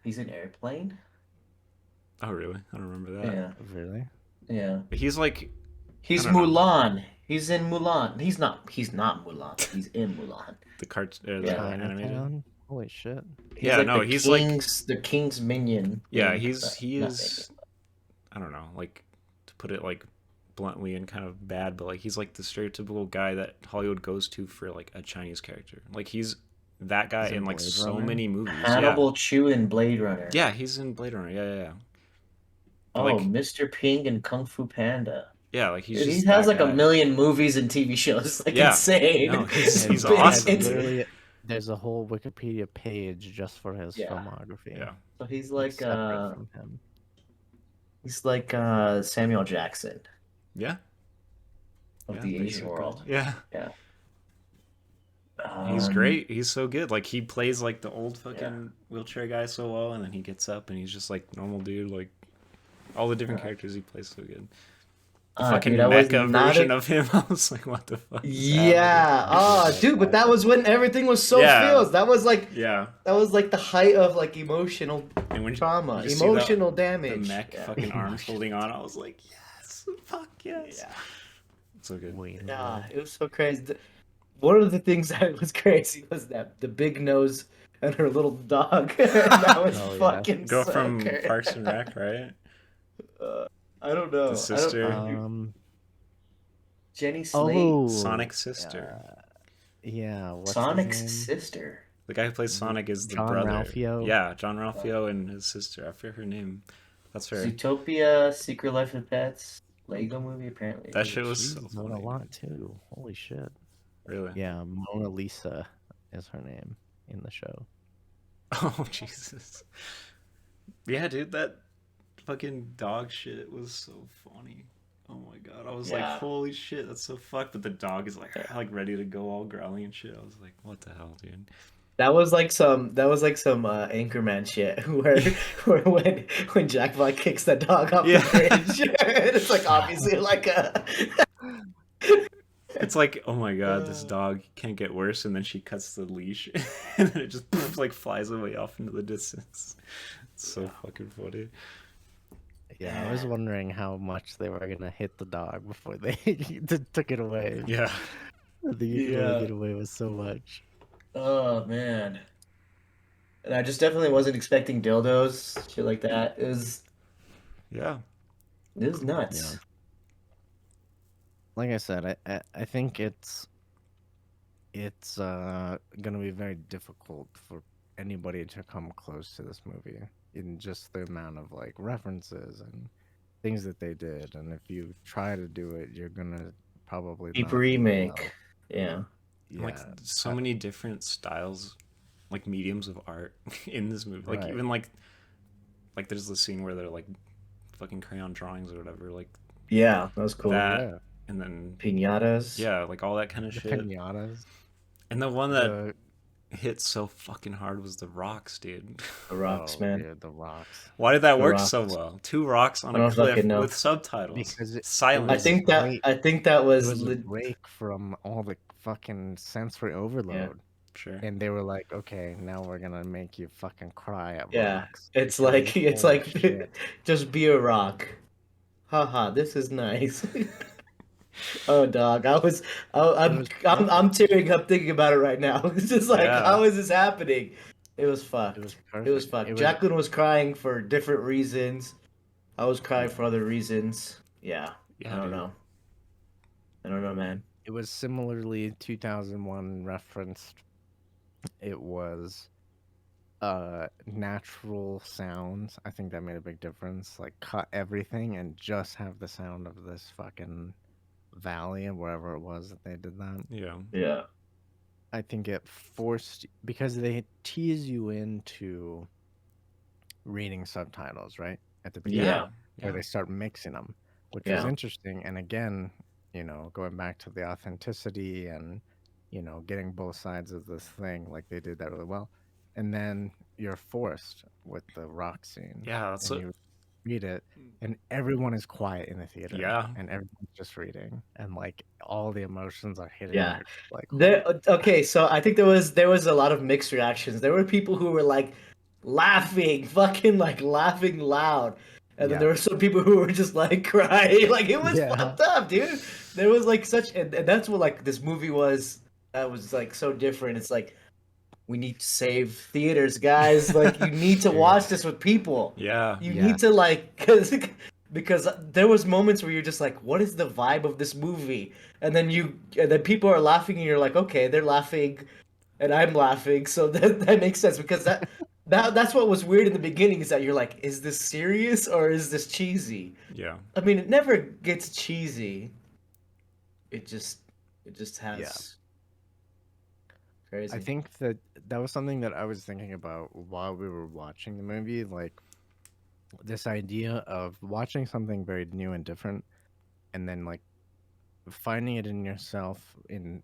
He's in Airplane. Oh, really? I don't remember that. Yeah, Really? yeah. But he's like, I He's don't know, Mulan. He's in Mulan. He's not. He's not Mulan. He's in Mulan. the Yeah. animated. Chinatown? Holy shit. He's Yeah, like no, he's like, the king's minion yeah, in. he Not minion. is. I don't know, like to put it like bluntly and kind of bad, but like he's like the stereotypical guy that Hollywood goes to for like a Chinese character. Like he's that guy He's in in like Blade so Runner? many movies. Hannibal Chew in Blade Runner. Yeah, he's in Blade Runner. Yeah. But Oh, like, Mr. Ping and Kung Fu Panda. yeah, like he's Dude, he just has that like a guy. million movies and TV shows. It's like Yeah. insane. No, he's There's awesome. literally there's a whole Wikipedia page just for his Yeah. filmography. Yeah. So he's Like like separate from him. he's like Samuel Jackson Yeah. of Yeah, the Asian basically. world. Yeah. Yeah. He's great. He's so good. Like he plays like the old fucking wheelchair guy so well, and then he gets up and he's just like normal dude. Like all the different characters he plays so good. The fucking dude, I was mecha not version of him. I was like, what the fuck? is Yeah. Oh, dude, but that was when everything was so Yeah. feels. That was like happening? Yeah. that was like the height of like emotional And when trauma, you see emotional the damage. mech Yeah. fucking arms holding on, I was like, yes, fuck yes. Yeah. So good. Wait, Yeah, it was so crazy. One of the things that was crazy was that the big nose and her little dog. That was Oh, yeah. fucking Go so from crazy. Parks and Rec, right? I don't know. The sister. Jenny Slate. Oh, Sonic's sister. yeah. What's Sonic's his name? sister. The guy who plays Sonic is the John brother. Ralphio? Yeah, John Ralphio and his sister. I forget her name. That's her. Zootopia, Secret Life of Pets, Lego Movie, apparently. That shit was She's so done a funny. lot too. Holy shit. Really? Yeah, Mona Lisa is her name in the show. Oh Jesus. Yeah, dude, that fucking dog shit was so funny. Oh my god, I was like, Yeah. holy shit, that's so fucked. But the dog is like ready to go, all growling and shit. I was like, what the hell, dude? That was like some Anchorman shit where when Jack Black kicks that dog off Yeah. the bridge. It's like obviously like a It's like, oh my god, this dog can't get worse, and then she cuts the leash, and then it just like flies away off into the distance. It's so fucking funny. Yeah, I was wondering how much they were gonna hit the dog before they took it away. Yeah. They usually get away with so much. Oh man. And I just definitely wasn't expecting dildos, shit like that. It was nuts. Yeah. Like I said, I think it's gonna be very difficult for anybody to come close to this movie in just the amount of like references and things that they did. And if you try to do it, you're gonna probably Deep not do remake. well. Yeah. Yeah, Like so many different styles, like mediums of art in this movie. Like Right. even like there's the scene where they're like fucking crayon drawings or whatever, like Yeah, that was cool. that, yeah. and then Piñatas. yeah, like all that kind of The shit. pinatas. And the one that The, hit so fucking hard was the rocks, dude. The rocks, man. dude, the rocks. Why did that The work so rocks. well? 2 rocks on I a don't cliff fucking know. with subtitles. Because it silence. I was think great. that It was, was a break from all the fucking sensory overload. Sure. And they were like, okay, now we're gonna make you fucking cry at Yeah, rocks. it's Because like holy shit. just be a rock. Haha, this is nice. Oh dog, I'm tearing up thinking about it right now. It's just like, Yeah. how is this happening? It was fucked. It was It was perfect. fucked. It was- Jacqueline was crying for different reasons. I was crying for other reasons. Yeah, Yeah, I don't dude. know. I don't know, man. It was similarly 2001 referenced. It was natural sounds. I think that made a big difference. Like cut everything and just have the sound of this fucking valley and wherever it was that they did that. Yeah. Yeah. I think it forced because they tease you into reading subtitles, right? At the beginning. Yeah. Where they start mixing them, which Yeah. was interesting. And again, going back to the authenticity and, getting both sides of this thing, like they did that really well. And then you're forced with the rock scene. Yeah, that's and what read it, and everyone is quiet in the theater. Yeah. And everyone's just reading, and like all the emotions are hitting. Yeah. You're just like, Okay, so I think there was a lot of mixed reactions. There were people who were like laughing, fucking like laughing loud. And then Yeah. there were some people who were just like crying. Like it was Yeah. fucked up, dude. There was like such and that's what like this movie was that was like so different. It's like we need to save theaters, guys. Like you need to Dude. watch this with people. Yeah. You Yeah. need to like because there was moments where you're just like, what is the vibe of this movie? And then people are laughing and you're like, okay, they're laughing and I'm laughing, so that makes sense because that's what was weird in the beginning is that you're like, is this serious or is this cheesy? Yeah. I mean, it never gets cheesy. It just has crazy. I think that was something that I was thinking about while we were watching the movie, like this idea of watching something very new and different, and then like finding it in yourself in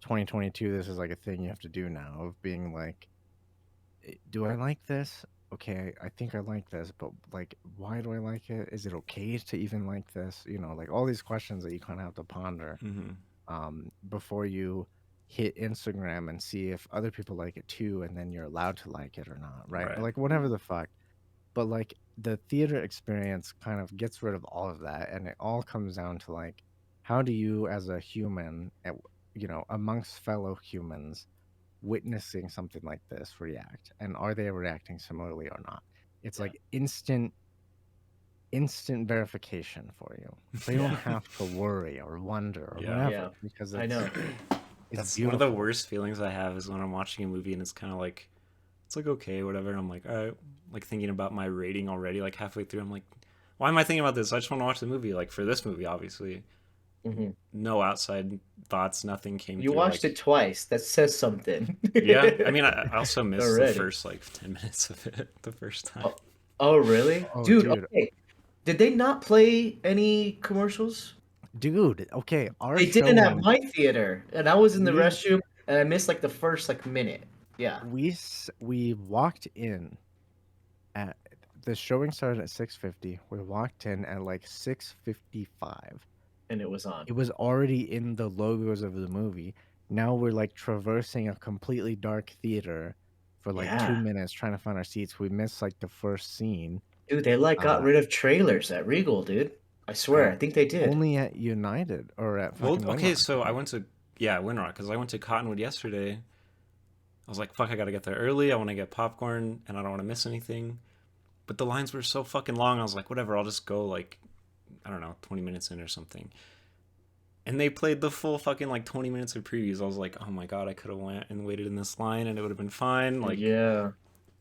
2022. This is like a thing you have to do now of being like, do I like this? Okay, I think I like this, but like, why do I like it? Is it okay to even like this? You know, like all these questions that you kind of have to ponder before you hit Instagram and see if other people like it too, and then you're allowed to like it or not, right? Right. Or like whatever the fuck. But like the theater experience kind of gets rid of all of that, and it all comes down to like, how do you as a human, you know, amongst fellow humans, witnessing something like this react, and are they reacting similarly or not? It's like instant verification for you, so you don't have to worry or wonder or Yeah. whatever, Yeah, because I know. it's That's beautiful. one of the worst feelings I have is when I'm watching a movie and it's kind of like, it's like okay, whatever. And I'm like, all right, like thinking about my rating already. Like halfway through, I'm like, why am I thinking about this? I just want to watch the movie. Like for this movie, obviously, no outside thoughts, nothing came You through. watched Like, it twice. That says something. yeah, I mean, I also missed the Already. first like 10 minutes of it the first time. Oh, really? Oh, Dude, dude. okay. Did they not play any commercials? Dude, okay, our They didn't at showing, my theater, and I was in the we restroom, and I missed like the first like minute. Yeah, we walked in at the showing started at 6:50. We walked in at like 6:55. and it was on. It was already in the logos of the movie. Now we're like traversing a completely dark theater for like 2 Yeah, minutes trying to find our seats. We missed like the first scene. dude, they like got Uh, rid of trailers at Regal, dude. I swear, I think they did. only at United or at Well, fucking okay, Windrock. so I went to Windrock because I went to Cottonwood yesterday. I was like, fuck, I gotta get there early. I want to get popcorn and I don't want to miss anything. But the lines were so fucking long. I was like, whatever, I'll just go like, I don't know, 20 minutes in or something. And they played the full fucking like 20 minutes of previews. I was like, oh my god, I could have went and waited in this line and it would have been fine. Like, Yeah,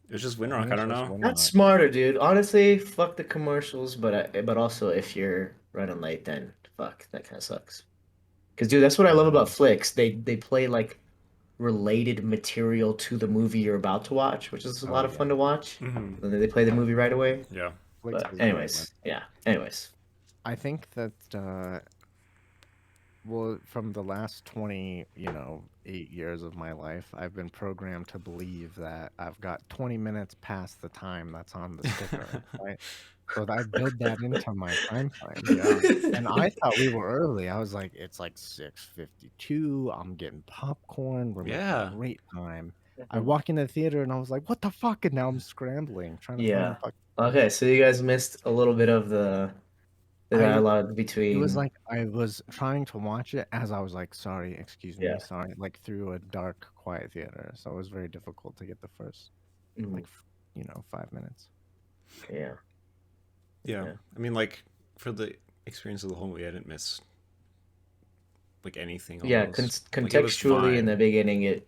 it was just Windrock. I don't know. that's smarter, dude. Honestly, fuck the commercials, but also if you're running late, then fuck, that kind of sucks. Because dude, that's what I love about flicks. They play like related material to the movie you're about to watch, which is a lot of fun to watch. And then they play the movie right away. Yeah. But anyways, yeah. Anyways, I think that well, from the last 20, 8 years of my life, I've been programmed to believe that I've got 20 minutes past the time that's on the sticker, right? So I build that into my time frame. Yeah. And I thought we were early. I was like, it's like 6:52. I'm getting popcorn. We're making Yeah. a great time. I walk into the theater and I was like, what the fuck? And now I'm scrambling, trying to find yeah. the fuck. Okay, so you guys missed a little bit of the dialogue between. It was like I was trying to watch it as I was like, sorry, excuse me, Yeah. sorry, like through a dark, quiet theater. So it was very difficult to get the first, like, 5 minutes. Yeah. Yeah. I mean, like, for the experience of the whole movie, I didn't miss like anything. Yeah, almost. contextually in fine. the beginning, it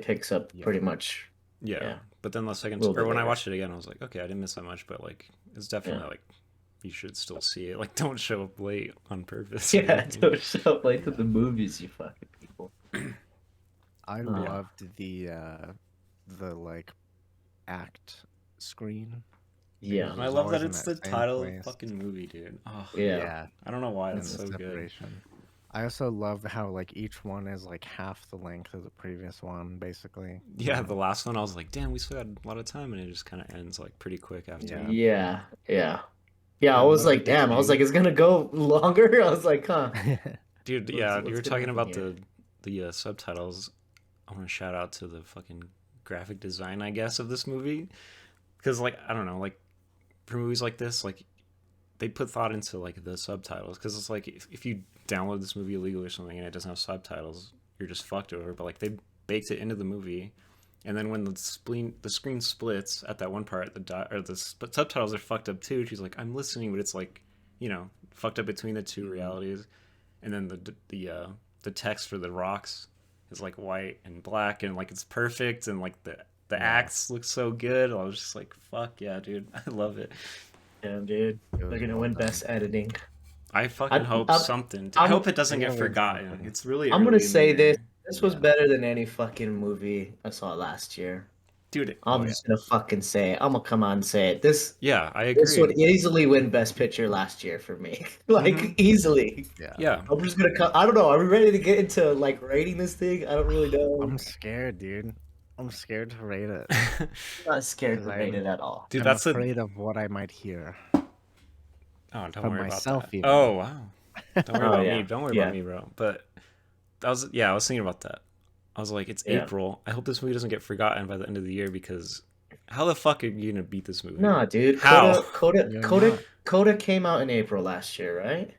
picks up pretty much. Yeah. But then the second, Little bit or when I later. watched it again, I was like, okay, I didn't miss that much, but like, it's definitely like, you should still see it. Like, don't show up late on purpose. Yeah, don't show up late to the movies, you fucking people. I loved the like act screen. Yeah. And I love that it's the title of the fucking movie, dude. Oh, Yeah. I don't know why And it's the so good. separation. I also love how like each one is like half the length of the previous one, basically. Yeah, the last one I was like, damn, we still had a lot of time, and it just kind of ends like pretty quick after. Yeah. Yeah, yeah. Yeah, I I was love like, damn, I was like, everything. it's gonna go longer. I was like, huh. Dude, What's yeah, you were gonna talking happen about here? the subtitles. I want to shout out to the fucking graphic design, I guess, of this movie, because like I don't know, like for movies like this, like they put thought into like the subtitles, because it's like if you download this movie illegally or something and it doesn't have subtitles, you're just fucked over. But like they baked it into the movie, and then when the screen splits at that one part, but subtitles are fucked up too. She's like, I'm listening, but it's like, fucked up between the two realities, and then the text for the rocks is like white and black, and like it's perfect, and like the Yeah, acts look so good. I was just like, fuck yeah, dude, I love it. Damn, dude. it They're was gonna well win done. best editing. I fucking I, hope I'm, something. I I'm, hope it doesn't They're get gonna win forgotten. something. It's really I'm gonna early in the say this. year. This was Yeah. better than any fucking movie I saw last year. Dude, oh I'm yeah. just gonna fucking say it. I'm gonna come on and say it. Yeah, I This agree. would easily win Best Picture last year for me. Hmm. Easily. Yeah. Yeah. I'm just gonna I don't know. Are we ready to get into like rating this thing? I don't really know. I'm scared, dude. I'm scared to rate it I'm not scared because to rate it I'm at all. Dude, I'm that's a. afraid of what I might hear Oh, don't from worry about myself that. even. Oh, wow. Don't worry Oh about me. yeah. Don't worry about Yeah. me, bro. But I was thinking about that. I was like, it's Yeah. April. I hope this movie doesn't get forgotten by the end of the year, because how the fuck are you gonna beat this movie? Nah, dude. How? You're not. Coda came out in April last year, right?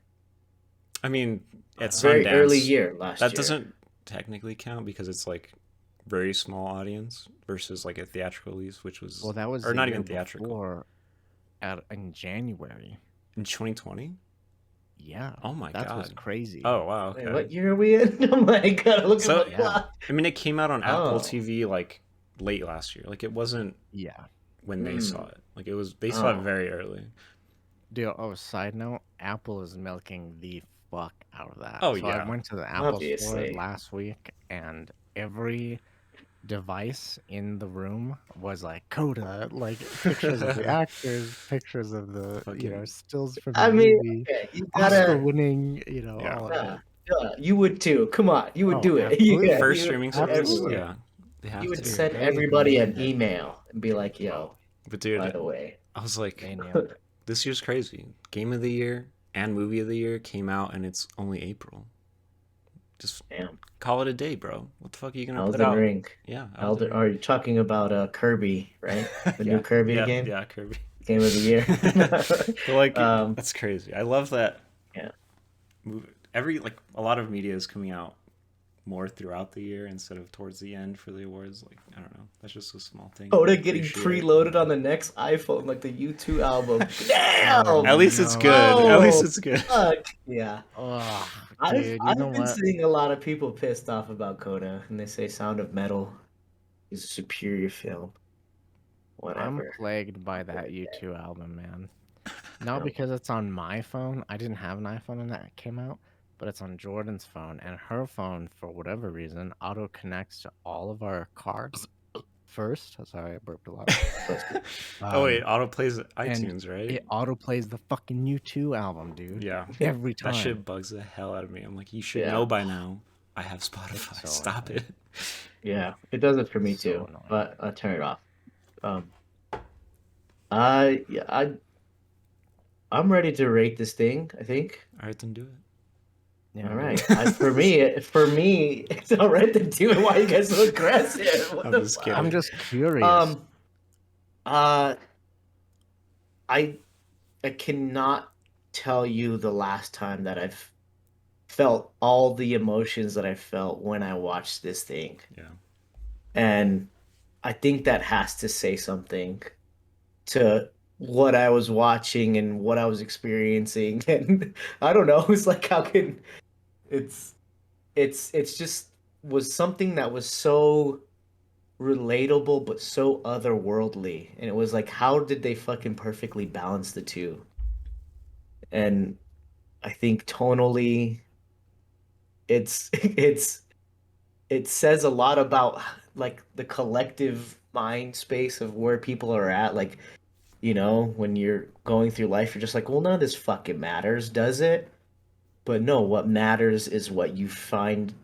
I mean, at Very early Sundance, year last that year. doesn't technically count because it's like very small audience versus like a theatrical release, which was, Well, that was or the not year even theatrical, before, in January. in 2020. Yeah, Oh my that's what's god. crazy. Oh wow. Wait, Okay. what year are we in? I'm like, gotta look at So my Yeah, clock. I mean, it came out on Apple Oh. TV like late last year. Like it wasn't yeah. when they Hmm. saw it. Like they saw it Oh. very early. Dude, oh, side note, Apple is milking the fuck out of that. Oh So I yeah. went to the Apple store Obviously. last week, and every device in the room was like Coda, like pictures of the actors, pictures of the, Fucking stills from the I mean, movie, okay, you Oscar gotta winning, yeah. all of yeah, it. yeah, you would too. Come on, you would Oh, do it. Yeah, absolutely. First you would streaming do it service, Absolutely. everywhere. yeah. They You have would to. Dude, send everybody nailed an it. email and be like, yo, But by dude, the way. I was like, They nailed it. this year's crazy. Game of the year and movie of the year came out, and it's only April. Just Damn. call it a day, bro. What the fuck are you gonna put Elden out? Ring. Yeah, Elden Ring. Are you talking about Kirby, right? The new Yeah, Kirby yeah, game? yeah, Kirby. Game of the year. But like, Um, that's crazy. I love that yeah. a lot of media is coming out more throughout the year instead of towards the end for the awards. Like, I don't know. That's just a small thing. Coda I getting appreciate. preloaded on the next iPhone, like the U2 album. Oh, Damn! At least it's no. good. At least Oh, it's good. fuck. Yeah. Oh, dude, you know I've been what? seeing a lot of people pissed off about Coda, and they say Sound of Metal is a superior film. I'm Whatever. plagued by that U2 album, man. Not No. because it's on my phone. I didn't have an iPhone when that came out, but it's on Jordan's phone, and her phone, for whatever reason, auto connects to all of our cards first. Sorry, I burped a lot. Oh wait, Um, auto plays and iTunes, right? it auto plays the fucking U2 album, dude. Yeah. Every That shit time. bugs the hell out of me. I'm like, you should Yeah. know by now. I have Spotify. so Stop annoying. it. Yeah, it does it for me So too. annoying. But I turn it off. Yeah, I'm ready to rate this thing, I think. All right, then do it. Yeah, All dude. right. For me, it's all right to do it. Why are you guys so aggressive? What I'm the just fuck? kidding. I'm just curious. I I cannot tell you the last time that I've felt all the emotions that I felt when I watched this thing. Yeah. And I think that has to say something to what I was watching and what I was experiencing. And I don't know, it's like how can it's it's just was something that was so relatable but so otherworldly. And it was like, how did they fucking perfectly balance the two? And I think tonally it's it says a lot about like the collective mind space of where people are at. Like, when you're going through life, you're just like, well, none of this fucking matters, does it? But no, what matters is what you find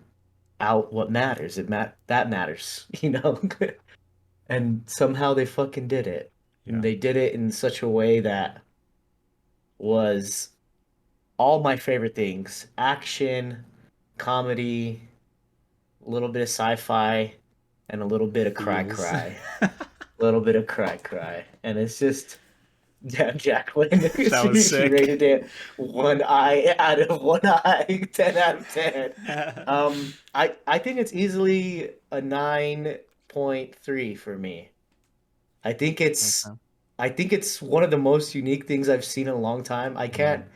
out what matters. That matters, you know? And somehow they fucking did it. Yeah. And they did it in such a way that was all my favorite things. Action, comedy, a little bit of sci-fi, and a little bit of cry Feels. cry. A little bit of cry cry. And it's just yeah, Jacqueline. That was She sick. rated it 1 eye out of 1 eye, 10 out of 10. I think it's easily a 9.3 for me. I think it's Okay. I think it's one of the most unique things I've seen in a long time. I can't Mm.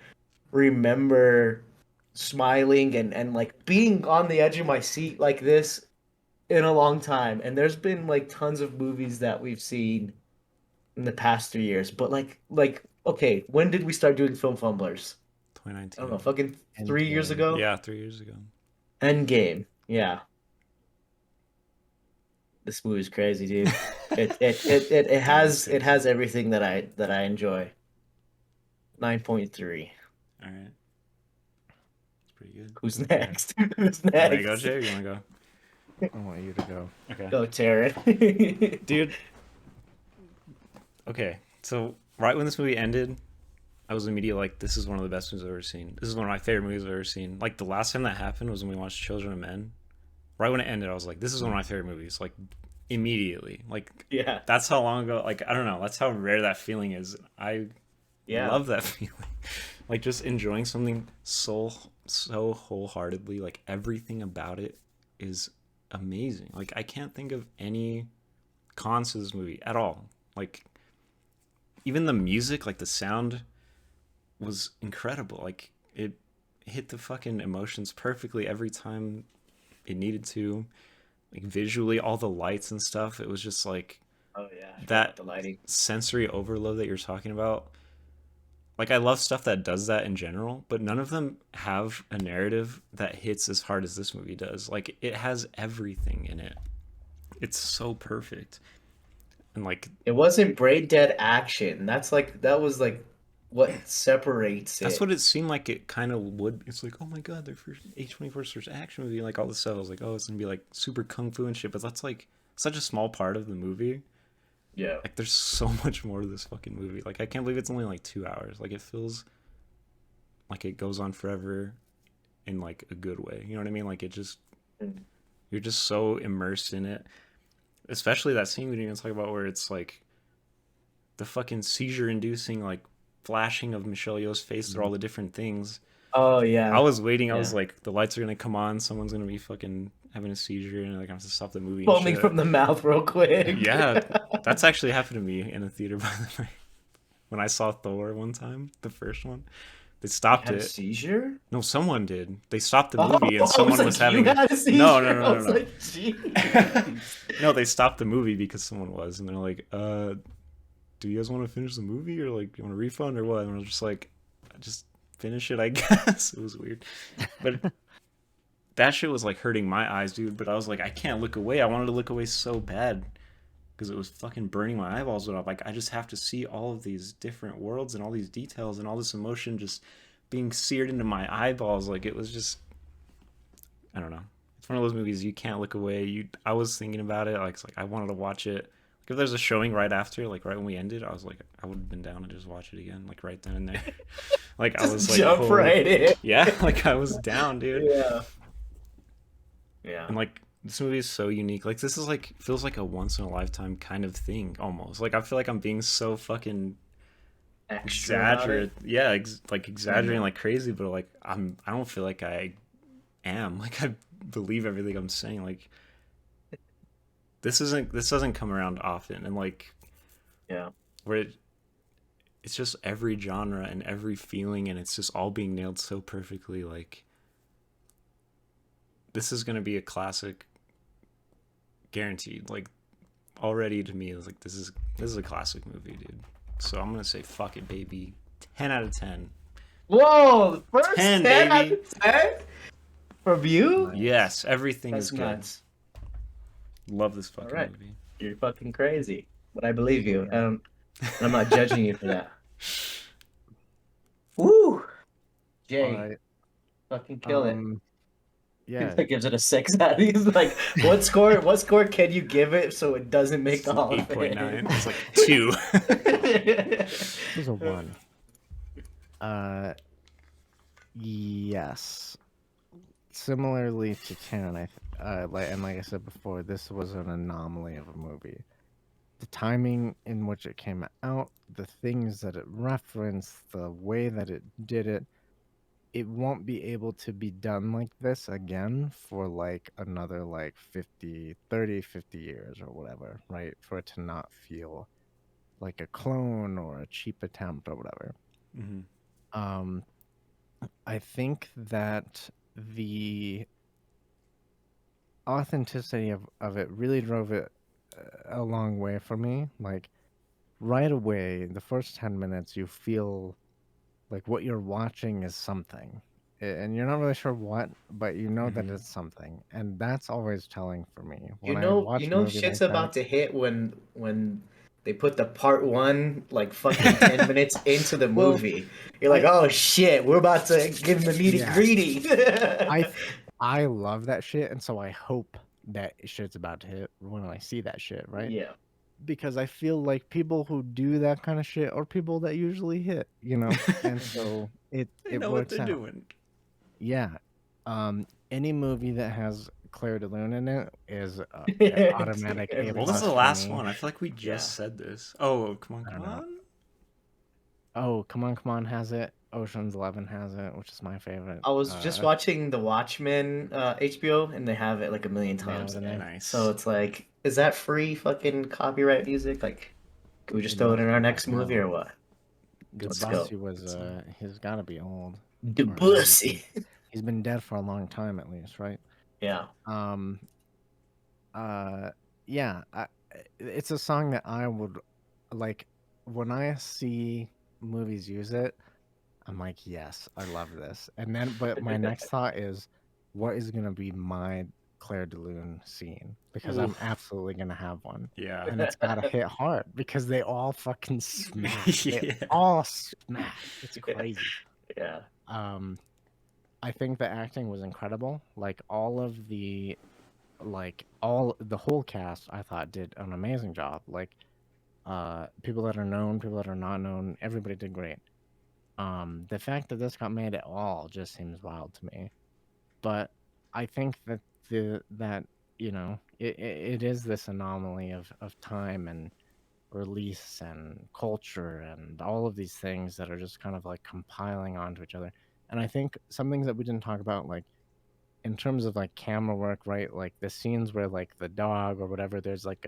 remember smiling and like being on the edge of my seat like this in a long time. And there's been like tons of movies that we've seen in the past 3 years. But like okay, when did we start doing film fumblers? I don't know, 2019. fucking 3 years Endgame. ago? Yeah, 3 years ago. Endgame. Yeah. This movie's crazy, dude. It That has everything that I enjoy. 9.3. All right. It's pretty good. Who's next? Who's You want to go, next? Jay, or you want to go? I want you to go. Okay. Go, Taryn. Dude. Okay, so right when this movie ended, I was immediately like, this is one of the best movies I've ever seen. This is one of my favorite movies I've ever seen. Like, the last time that happened was when we watched Children of Men. Right when it ended, I was like, this is one of my favorite movies. Like, immediately. Like, Yeah. that's how long ago, like, I don't know. That's how rare that feeling is. I Yeah. love that feeling. Like, just enjoying something so wholeheartedly. Like, everything about it is amazing. Like, I can't think of any cons to this movie at all. Like, even the music, like the sound was incredible. Like, it hit the fucking emotions perfectly every time it needed to. Like, visually, all the lights and stuff, it was just like Oh yeah. I forgot that about the lighting. sensory overload that you're talking about. Like, I love stuff that does that in general, but none of them have a narrative that hits as hard as this movie does. Like, it has everything in it. It's so perfect. And like, It wasn't brain dead action. That was like what separates that's it. what it seemed like it kind of would. It's like, oh my god, their first A24's first action movie, like all this stuff. I was like, oh, it's gonna be like super kung fu and shit. But that's like such a small part of the movie. Yeah. Like, there's so much more to this fucking movie. Like, I can't believe it's only like 2 hours. Like, it feels like it goes on forever in like a good way. You know what I mean? Like, it just, Mm. you're just so immersed in it. Especially that scene we didn't even talk about where it's like the fucking seizure inducing like flashing of Michelle Yeoh's face through all the different things. Oh I yeah. was waiting. I Yeah. was like, the lights are gonna come on. Someone's gonna be fucking having a seizure, and like I have to stop the movie and Foaming shit. from the mouth real quick. Yeah, that's actually happened to me in a theater, by the way. When I saw Thor one time, the first one, they stopped Had a it. seizure? No, someone did. They stopped the Oh, movie, I and someone was was like, having you a had a seizure. no, no, I no, no, was no. like, jeez. No, they stopped the movie because someone was, and they're like, do you guys want to finish the movie, or like, you want a refund or what? And I was just like, just finish it, I guess. It was weird, but that shit was like hurting my eyes, dude. But I was like, I can't look away. I wanted to look away so bad because it was fucking burning my eyeballs up. Like, I just have to see all of these different worlds and all these details and all this emotion just being seared into my eyeballs. Like, it was just, I don't know. It's one of those movies you can't look away. I was thinking about it. Like, it's like I wanted to watch it. Like, if there's a showing right after, like right when we ended, I was like, I would have been down to just watch it again, like right then and there. Like, I Just was like, jump holy- right in. yeah, like I was down, dude. Yeah. Yeah. And like, this movie is so unique. Like, this is like, feels like a once in a lifetime kind of thing almost. Like, I feel like I'm being so fucking Extra about exaggerate. it. Yeah, like exaggerating Mhm. like crazy, but like I don't feel like I am. Like, I believe everything I'm saying. Like, this doesn't come around often, and like Yeah. where it's just every genre and every feeling, and it's just all being nailed so perfectly. Like, this is gonna be a classic, guaranteed. Like, already to me, it's like this is a classic movie, dude. So I'm gonna say fuck it, baby. 10 out of 10. Whoa, the first 10, 10 out baby. of 10 from you? Yes, everything That's is good. nuts. Love this fucking Alright. movie. You're fucking crazy. But I believe you. I'm not judging you for that. Woo! Jay, I Fucking kill it. Yeah, He gives it a 6 out. He's like, what score? What score can you give it so it doesn't make the Hall of Fame? 8.9. It's like 2. this was a 1. Yes. Similarly to 10, like I said before, this was an anomaly of a movie. The timing in which it came out, the things that it referenced, the way that it did it, it won't be able to be done like this again for like another like 50 years or whatever, right? For it to not feel like a clone or a cheap attempt or whatever. Mm-hmm. I think that the authenticity of it really drove it a long way for me. Like right away, the first 10 minutes, you feel like what you're watching is something. And you're not really sure what, but you know that Mm-hmm. it's something. And that's always telling for me. You When I know, you watch a know, movie shit's like that, about to hit when they put the part one like fucking 10 minutes into the well, movie. You're like, oh shit, we're about to give him the nitty yeah, gritty. I love that shit. And so I hope that shit's about to hit when I see that shit, right? Yeah. Because I feel like people who do that kind of shit are people that usually hit, you know? And so They it know what works they're out. doing. Yeah. Any movie that has Clairelune in it is automatic A+. What was the for last me. one? I feel like we just Yeah. said this. Oh, come on, I come don't know. on. Oh, Come On has it. Ocean's 11 has it, which is my favorite. I was just watching The Watchmen HBO, and they have it like a million They have times it in in there. it. Nice. So it's like, is that free fucking copyright music? Like, can we just It throw it must in our be. next movie No. or what? Let's go. Debussy was he's got to be old. Debussy. He's been dead for a long time at least, right? Yeah. Yeah, it's a song that I would like when I see movies use it. I'm like, yes, I love this. And then, but my next thought is, what is gonna be my Claire de Lune scene? Because I'm Oof. absolutely gonna have one, Yeah. and it's gotta hit hard because they all fucking smash. They Yeah. all smash. It's crazy. Yeah. I think the acting was incredible. Like all the whole cast I thought did an amazing job. Like people that are known, people that are not known, everybody did great. The fact that this got made at all just seems wild to me. But I think that it is this anomaly of time and release and culture and all of these things that are just kind of like compiling onto each other. And I think some things that we didn't talk about, like in terms of like camera work, right? Like the scenes where like the dog or whatever, there's like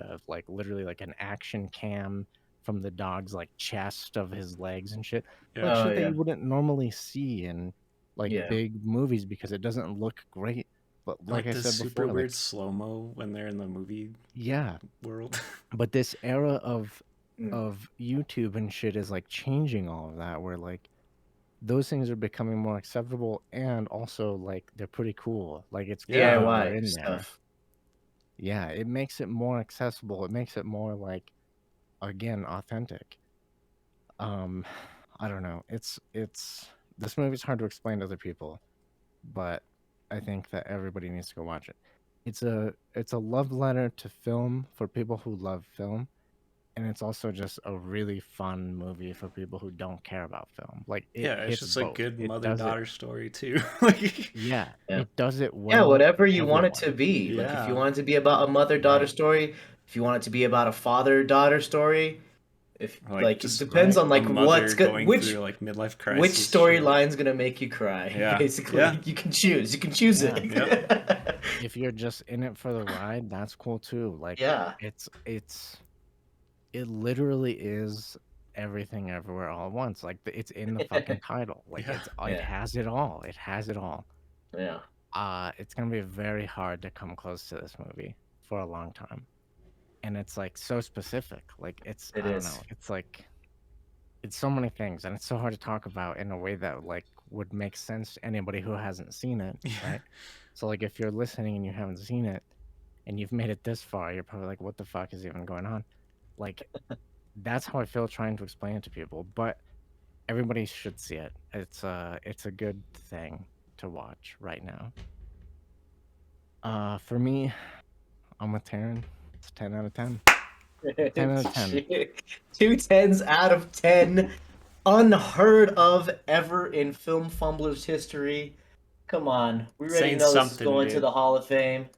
literally like an action cam from the dog's like chest of his legs and shit. Yeah. Like Oh shit that yeah. you wouldn't normally see in like Yeah. big movies because it doesn't look great. But like I the said super before, weird like slow-mo when they're in the movie yeah, world. but this era of Mm. YouTube and shit is like changing all of that where like those things are becoming more acceptable and also like they're pretty cool. Like it's cool that Yeah. they're DIY in there. stuff. Yeah, it makes it more accessible. It makes it more like again authentic. Um I don't know. It's this movie's hard to explain to other people, but I think that everybody needs to go watch it. It's a love letter to film for people who love film, and it's also just a really fun movie for people who don't care about film. Like it Yeah, it's hits just a both. good It does it. mother-daughter story too. Like, Yeah, Yeah. it does it Yeah, well whatever for you want it everyone. to be. Like if you yeah. want it to be about a mother-daughter Right. story, if you want it to be about a father-daughter story, if Like like it just depends on a like mother what's good going which through like midlife which crisis shit. storyline's gonna make you cry, Yeah. basically. Yeah. You can choose. You can choose Yeah. it. If you're just in it for the ride, that's cool too. Like Yeah. it literally is everything everywhere all at once. Like it's in the fucking title. Like Yeah. it Yeah. has it all. It has it all. Yeah. It's gonna be very hard to come close to this movie for a long time. And it's like so specific. Like It I don't know. is. It's like it's so many things and it's so hard to talk about in a way that like would make sense to anybody who hasn't seen it, Yeah. right? So like if you're listening and you haven't seen it and you've made it this far, you're probably like, what the fuck is even going on? Like that's how I feel trying to explain it to people, but everybody should see it. It's a good thing to watch right now. For me, I'm with Taryn. It's 10 out of 10. 10 out of 10. Shit. 2 10s out of 10. Unheard of ever in Film Fumblers history. Come on. We already Saying know this is something, going to dude. the Hall of Fame.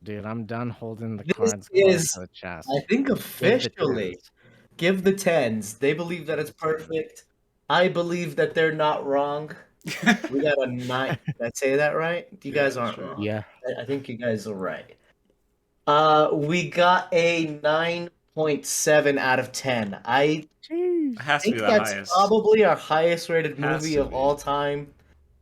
Dude, I'm done holding the This cards close is, to the chest. I think, Give the officially. 10s. Give the 10s. They believe that it's perfect. I believe that they're not wrong. We got a 9. Did I say that right? You guys Yeah, aren't sure. wrong. Yeah. I think you guys are right. We got a 9.7 out of 10. I Jeez. It has to think be the that's highest. probably our highest rated Has movie to of be. all time.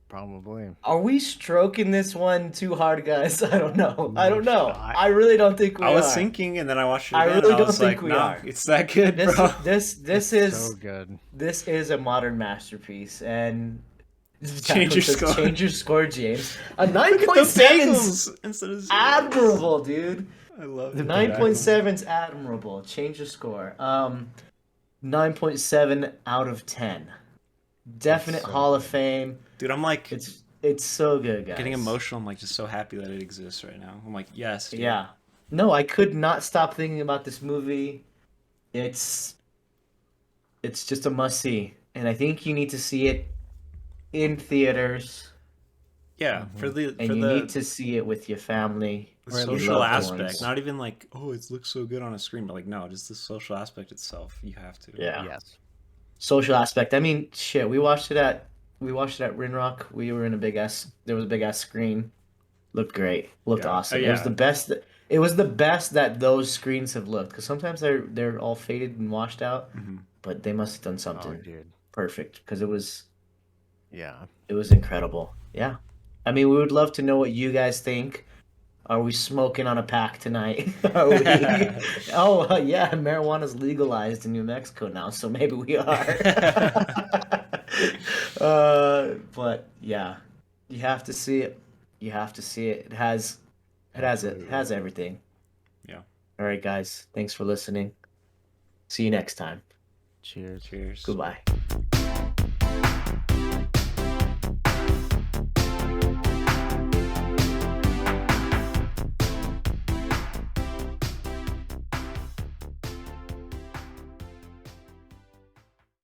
Probably. Are we stroking this one too hard, guys? I don't know. I No don't know. shot. I really don't think we I was are. thinking, and then I watched it I again, really and I don't was think like, we no, are. it's that good, This bro. this It's is so good. this is a modern masterpiece, and Change your says, score. Change your score, James. A Look at the 9.7 is bagels instead of zeros. admirable, dude. I love The it. 9.7 is admirable. Change your score. 9.7 out of 10. Definite so Hall of good. Fame. Dude, I'm like It's so good, guys. getting emotional. I'm like just so happy that it exists right now. I'm like, yes, dude. Yeah. No, I could not stop thinking about this movie. It's just a must see, and I think you need to see it in theaters, Yeah, for the and for you the, need to see it with your family, the Or at your least social loved aspect. ones. Not even like, oh, it looks so good on a screen, but like, no, just the social aspect itself. You have to. Yeah. Yes. Social aspect. I mean, shit. We watched it at Rinrock. We were in a big ass. There was a big ass screen. Looked great. Looked Yeah. awesome. It Yeah. was the best. It was the best that those screens have looked. Because sometimes they're all faded and washed out, Mhm. but they must have done Oh, something dude. perfect. Because it was Yeah. incredible. Yeah. I mean, we would love to know what you guys think. Are we smoking on a pack tonight? Are we? Yeah, marijuana's legalized in New Mexico now, so maybe we are. But yeah, you have to see it. You have to see it. It has it. It Absolutely. has everything. Yeah. All right, guys. Thanks for listening. See you next time. Cheers. Cheers. Goodbye.